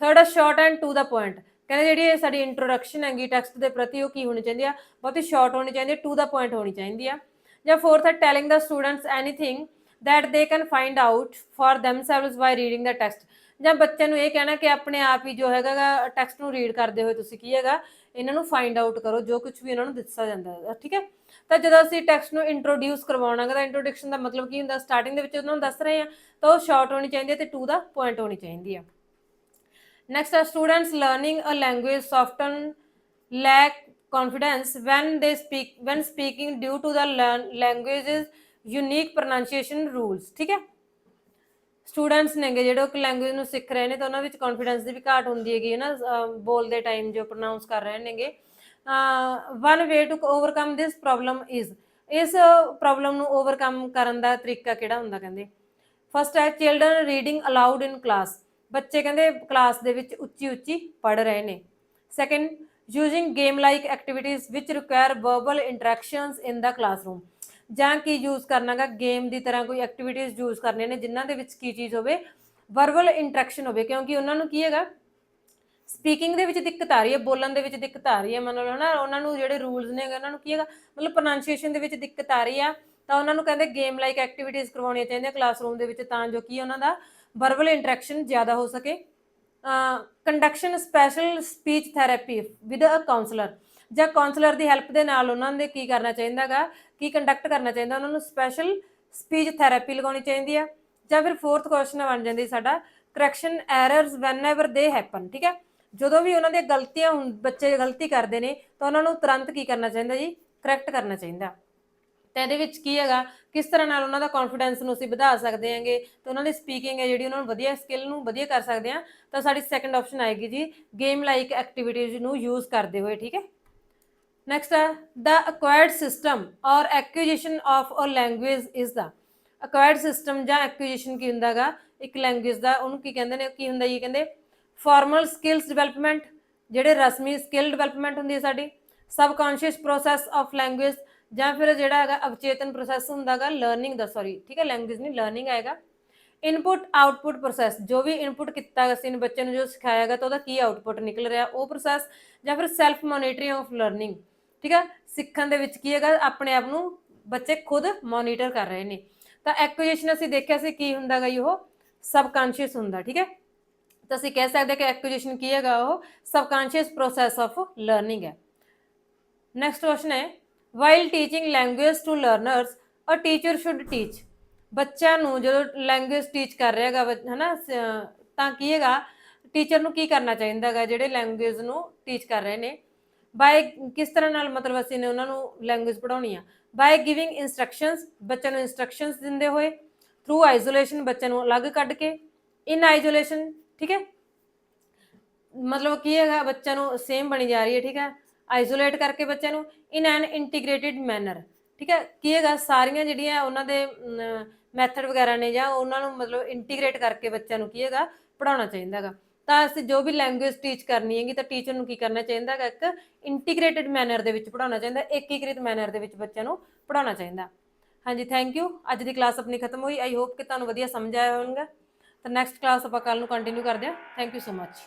ਥਰਡ ਹੈ, short and to the point. ਕਹਿੰਦੇ ਜਿਹੜੀ ਸਾਡੀ ਇੰਟਰੋਡਕਸ਼ਨ ਹੈਗੀ ਟੈਕਸਟ ਦੇ ਪ੍ਰਤੀ ਉਹ ਕੀ ਹੋਣੀ ਚਾਹੀਦੀ ਆ, ਬਹੁਤੀ ਸ਼ਾਰਟ ਹੋਣੀ ਚਾਹੀਦੀ ਹੈ, ਟੂ ਦਾ ਪੁਆਇੰਟ ਹੋਣੀ ਚਾਹੀਦੀ ਆ। ਜਾਂ ਫੋਰਥ ਹੈ, telling the students anything that they can find out for themselves by reading the text. ਜਾਂ ਬੱਚਿਆਂ ਨੂੰ ਇਹ ਕਹਿਣਾ ਕਿ ਆਪਣੇ ਆਪ ਹੀ ਜੋ ਹੈਗਾ ਟੈਕਸਟ ਨੂੰ ਰੀਡ ਕਰਦੇ ਹੋਏ ਤੁਸੀਂ ਕੀ ਹੈਗਾ ਇਹਨਾਂ ਨੂੰ ਫਾਈਂਡ ਆਊਟ ਕਰੋ ਜੋ ਕੁਝ ਵੀ ਇਹਨਾਂ ਨੂੰ ਦੱਸਿਆ ਜਾਂਦਾ ਹੈ। ਠੀਕ ਹੈ, ਤਾਂ ਜਦੋਂ ਅਸੀਂ ਟੈਕਸਟ ਨੂੰ ਇੰਟਰੋਡਿਊਸ ਕਰਵਾਉਣਾ ਤਾਂ ਇੰਟਰੋਡਕਸ਼ਨ ਦਾ ਮਤਲਬ ਕੀ ਹੁੰਦਾ, ਸਟਾਰਟਿੰਗ ਦੇ ਵਿੱਚ ਉਹਨਾਂ ਨੂੰ ਦੱਸ ਰਹੇ ਆ, ਤਾਂ ਉਹ ਸ਼ਾਰਟ ਹੋਣੀ ਚਾਹੀਦੀ ਹੈ ਤੇ ਟੂ ਦਾ ਪੁਆਇੰਟ ਹੋਣੀ ਚਾਹੀਦੀ ਆ। Next are students learning a language often lack confidence when speaking due to the language's unique pronunciation rules। ਠੀਕ ਹੈ, ਸਟੂਡੈਂਟਸ ਨੇਗੇ ਜਿਹੜੇ ਉਹ ਲੈਂਗੁਏਜ ਨੂੰ ਸਿੱਖ ਰਹੇ ਨੇ ਤਾਂ ਉਹਨਾਂ ਵਿੱਚ ਕੌਨਫੀਡੈਂਸ ਦੀ ਵੀ ਘਾਟ ਹੁੰਦੀ ਹੈਗੀ ਹੈ ਨਾ ਬੋਲਦੇ ਟਾਈਮ ਜੋ ਪ੍ਰੋਨਾਊਂਸ ਕਰ ਰਹੇ ਨੇਗੇ। One way to overcome this problem is. ਇਸ ਪ੍ਰੋਬਲਮ ਨੂੰ ਓਵਰਕਮ ਕਰਨ ਦਾ ਤਰੀਕਾ ਕਿਹੜਾ ਹੁੰਦਾ, ਕਹਿੰਦੇ ਫਸਟ ਹੈ, children reading aloud in class. ਬੱਚੇ ਕਹਿੰਦੇ ਕਲਾਸ ਦੇ ਵਿੱਚ ਉੱਚੀ ਉੱਚੀ ਪੜ੍ਹ ਰਹੇ ਨੇ। Second, using game like activities which require verbal interactions in the classroom. ਜਾਂ ਕੀ ਯੂਜ਼ ਕਰਨਾਗਾ, ਗੇਮ ਦੀ ਤਰ੍ਹਾਂ ਕੋਈ ਐਕਟੀਵਿਟੀਜ਼ ਯੂਜ਼ ਕਰਨੀਆਂ ਨੇ ਜਿਨ੍ਹਾਂ ਦੇ ਵਿੱਚ ਕੀ ਚੀਜ਼ ਹੋਵੇ, ਵਰਬਲ ਇੰਟਰੈਕਸ਼ਨ ਹੋਵੇ, ਕਿਉਂਕਿ ਉਹਨਾਂ ਨੂੰ ਕੀ ਹੈਗਾ ਸਪੀਕਿੰਗ ਦੇ ਵਿੱਚ ਦਿੱਕਤ ਆ ਰਹੀ ਹੈ, ਬੋਲਣ ਦੇ ਵਿੱਚ ਦਿੱਕਤ ਆ ਰਹੀ ਹੈ, ਮੰਨ ਲਓ ਨਾ ਉਹਨਾਂ ਨੂੰ ਜਿਹੜੇ ਰੂਲਸ ਨੇ ਉਹਨਾਂ ਨੂੰ ਕੀ ਹੈਗਾ ਮਤਲਬ ਪ੍ਰੋਨਾਂਸੀਏਸ਼ਨ ਦੇ ਵਿੱਚ ਦਿੱਕਤ ਆ ਰਹੀ ਆ, ਤਾਂ ਉਹਨਾਂ ਨੂੰ ਕਹਿੰਦੇ ਗੇਮ ਲਾਈਕ ਐਕਟੀਵਿਟੀਜ਼ ਕਰਵਾਉਣੀਆਂ ਚਾਹੀਦੀਆਂ ਕਲਾਸਰੂਮ ਦੇ ਵਿੱਚ ਤਾਂ ਜੋ ਕਿ ਉਹਨਾਂ ਦਾ ਵਰਬਲ ਇੰਟਰੈਕਸ਼ਨ ਜ਼ਿਆਦਾ ਹੋ ਸਕੇ। Conduction special speech therapy with a counsellor. ਜਾਂ ਕਾਉਂਸਲਰ ਦੀ ਹੈਲਪ ਦੇ ਨਾਲ ਉਹਨਾਂ ਦੇ ਕੀ ਕਰਨਾ ਚਾਹੀਦਾ ਹੈਗਾ, ਕੀ ਕੰਡਕਟ ਕਰਨਾ ਚਾਹੀਦਾ, ਉਹਨਾਂ ਨੂੰ ਸਪੈਸ਼ਲ ਸਪੀਚ ਥੈਰੇਪੀ ਲਗਾਉਣੀ ਚਾਹੀਦੀ ਆ। ਜਾਂ ਫਿਰ ਫੋਰਥ ਕੁਐਸਚਨ ਬਣ ਜਾਂਦੀ ਸਾਡਾ, ਕਰੈਕਸ਼ਨ ਐਰਰਸ ਵੈਨ ਐਵਰ ਦੇ ਹੈਪਨ। ਠੀਕ ਹੈ, ਜਦੋਂ ਵੀ ਉਹਨਾਂ ਦੀਆਂ ਗਲਤੀਆਂ ਬੱਚੇ ਗਲਤੀ ਕਰਦੇ ਨੇ ਤਾਂ ਉਹਨਾਂ ਨੂੰ ਤੁਰੰਤ ਕੀ ਕਰਨਾ ਚਾਹੀਦਾ ਜੀ, ਕਰੈਕਟ ਕਰਨਾ ਚਾਹੀਦਾ। ਤਾਂ ਇਹਦੇ ਵਿੱਚ ਕੀ ਹੈਗਾ, ਕਿਸ ਤਰ੍ਹਾਂ ਨਾਲ ਉਹਨਾਂ ਦਾ ਕੌਨਫੀਡੈਂਸ ਨੂੰ ਅਸੀਂ ਵਧਾ ਸਕਦੇ ਹਾਂਗੇ ਤੇ ਉਹਨਾਂ ਦੀ ਸਪੀਕਿੰਗ ਹੈ ਜਿਹੜੀ ਉਹਨਾਂ ਨੂੰ ਵਧੀਆ ਸਕਿੱਲ ਨੂੰ ਵਧੀਆ ਕਰ ਸਕਦੇ ਹਾਂ। ਤਾਂ ਸਾਡੀ ਸੈਕੰਡ ਆਪਸ਼ਨ ਆਏਗੀ ਜੀ, ਗੇਮ ਲਾਈਕ ਐਕਟੀਵਿਟੀਜ਼ ਨੂੰ ਯੂਜ਼ ਕਰਦੇ ਹੋਏ। ਠੀਕ ਹੈ, ਨੈਕਸਟ ਹੈ, the acquired system or acquisition of a language is the. Acquired system ਜਾਂ ਐਕੁਜੀਸ਼ਨ ਕੀ ਹੁੰਦਾ ਗਾ ਇੱਕ ਲੈਂਗੁਏਜ ਦਾ, ਉਹਨੂੰ ਕੀ ਕਹਿੰਦੇ ਨੇ, ਕੀ ਹੁੰਦਾ ਜੀ, ਕਹਿੰਦੇ ਫਾਰਮਲ ਸਕਿੱਲਸ ਡਿਵੈਲਪਮੈਂਟ, ਜਿਹੜੇ ਰਸਮੀ ਸਕਿੱਲ ਡਿਵੈਲਪਮੈਂਟ ਹੁੰਦੀ ਹੈ ਸਾਡੀ। ਸਬਕੌਨਸ਼ੀਅਸ ਪ੍ਰੋਸੈਸ ਆਫ ਲੈਂਗੁਏਜ, ਜਾਂ ਫਿਰ ਜਿਹੜਾ ਹੈਗਾ ਅਵਚੇਤਨ ਪ੍ਰੋਸੈਸ ਹੁੰਦਾ ਗਾ ਲਰਨਿੰਗ ਦਾ, ਸੌਰੀ ਠੀਕ ਹੈ ਲੈਂਗੁਏਜ ਨਹੀਂ ਲਰਨਿੰਗ ਆਏਗਾ। ਇਨਪੁਟ ਆਊਟਪੁੱਟ ਪ੍ਰੋਸੈਸ, ਜੋ ਵੀ ਇਨਪੁਟ ਕੀਤਾ ਅਸੀਂ ਨੇ ਬੱਚੇ ਨੂੰ ਜੋ ਸਿਖਾਇਆ ਗਾ ਤਾਂ ਉਹਦਾ ਕੀ ਆਊਟਪੁੱਟ ਨਿਕਲ ਰਿਹਾ ਉਹ ਪ੍ਰੋਸੈਸ। ਜਾਂ ਫਿਰ ਸੈਲਫ ਮੋਨੀਟਰਿੰਗ ਆਫ ਲਰਨਿੰਗ। ਠੀਕ ਹੈ, ਸਿੱਖਣ ਦੇ ਵਿੱਚ ਕੀ ਹੈਗਾ ਆਪਣੇ ਆਪ ਨੂੰ ਬੱਚੇ ਖੁਦ ਮੋਨੀਟਰ ਕਰ ਰਹੇ ਨੇ। ਤਾਂ ਐਕੁਜੀਸ਼ਨ ਅਸੀਂ ਦੇਖਿਆ ਸੀ ਕੀ ਹੁੰਦਾ ਗਾ ਉਹ ਸਬਕੌਨਸ਼ੀਅਸ ਹੁੰਦਾ। ਠੀਕ ਹੈ, ਤਾਂ ਅਸੀਂ ਕਹਿ ਸਕਦੇ ਕਿ ਐਕੁਜੀਸ਼ਨ ਕੀ ਹੈਗਾ ਉਹ ਸਬਕੌਨਸ਼ੀਅਸ ਪ੍ਰੋਸੈਸ ਆਫ ਲਰਨਿੰਗ ਹੈ। ਨੈਕਸਟ ਕੁਐਸਚਨ ਹੈ, while teaching language to learners a teacher should teach. ਬੱਚਿਆਂ ਨੂੰ ਜਦੋਂ ਲੈਂਗੁਏਜ ਟੀਚ ਕਰ ਰਿਹਾ ਹੈਗਾ ਹੈ ਨਾ ਤਾਂ ਕੀ ਹੈਗਾ ਟੀਚਰ ਨੂੰ ਕੀ ਕਰਨਾ ਚਾਹੀਦਾ ਹੈਗਾ ਜਿਹੜੇ ਲੈਂਗੁਏਜ ਨੂੰ ਟੀਚ ਕਰ ਰਹੇ ਨੇ ਬਾਏ ਕਿਸ ਤਰ੍ਹਾਂ ਨਾਲ, ਮਤਲਬ ਅਸੀਂ ਨੇ ਉਹਨਾਂ ਨੂੰ ਲੈਂਗੁਏਜ ਪੜ੍ਹਾਉਣੀ ਆ ਬਾਏ ਗਿਵਿੰਗ ਇਨਸਟਰਕਸ਼ਨਸ ਬੱਚਿਆਂ ਨੂੰ ਇਨਸਟਰਕਸ਼ਨਸ ਦਿੰਦੇ ਹੋਏ, ਥਰੂ ਆਈਸੋਲੇਸ਼ਨ ਬੱਚਿਆਂ ਨੂੰ ਅਲੱਗ ਕੱਢ ਕੇ, ਇਨ ਆਈਸੋਲੇਸ਼ਨ, ਠੀਕ ਹੈ, ਮਤਲਬ ਕੀ ਹੈਗਾ ਬੱਚਿਆਂ ਨੂੰ ਸੇਮ ਬਣੀ ਜਾ ਰਹੀ ਹੈ, ਠੀਕ ਹੈ, ਆਈਸੋਲੇਟ ਕਰਕੇ ਬੱਚਿਆਂ ਨੂੰ, ਇਨ ਐਨ ਇੰਟੀਗ੍ਰੇਟਿਡ ਮੈਨਰ, ਠੀਕ ਹੈ, ਕੀ ਹੈਗਾ ਸਾਰੀਆਂ ਜਿਹੜੀਆਂ ਉਹਨਾਂ ਦੇ ਮੈਥਡ ਵਗੈਰਾ ਨੇ ਜਾਂ ਉਹਨਾਂ ਨੂੰ ਮਤਲਬ ਇੰਟੀਗ੍ਰੇਟ ਕਰਕੇ ਬੱਚਿਆਂ ਨੂੰ ਕੀ ਹੈਗਾ ਪੜਾਉਣਾ ਚਾਹੀਦਾ ਹੈਗਾ। ਤਾਂ ਅਸੀਂ ਜੋ ਵੀ ਲੈਂਗੁਏਜ ਟੀਚ ਕਰਨੀ ਹੈਗੀ ਤਾਂ ਟੀਚਰ ਨੂੰ ਕੀ ਕਰਨਾ ਚਾਹੀਦਾ ਹੈਗਾ, ਇੱਕ ਇੰਟੀਗ੍ਰੇਟਿਡ ਮੈਨਰ ਦੇ ਵਿੱਚ ਪੜਾਉਣਾ ਚਾਹੀਦਾ, ਏਕੀਕ੍ਰਿਤ ਮੈਨਰ ਦੇ ਵਿੱਚ ਬੱਚਿਆਂ ਨੂੰ ਪੜਾਉਣਾ ਚਾਹੀਦਾ। ਹਾਂਜੀ, ਥੈਂਕ ਯੂ। ਅੱਜ ਦੀ ਕਲਾਸ ਆਪਣੀ ਖਤਮ ਹੋਈ। ਆਈ ਹੋਪ ਕਿ ਤੁਹਾਨੂੰ ਵਧੀਆ ਸਮਝ ਆਇਆ ਹੋਵੇਗਾ। ਤਾਂ ਨੈਕਸਟ ਕਲਾਸ ਆਪਾਂ ਕੱਲ ਨੂੰ ਕੰਟੀਨਿਊ ਕਰਦੇ ਹਾਂ। Thank you so much.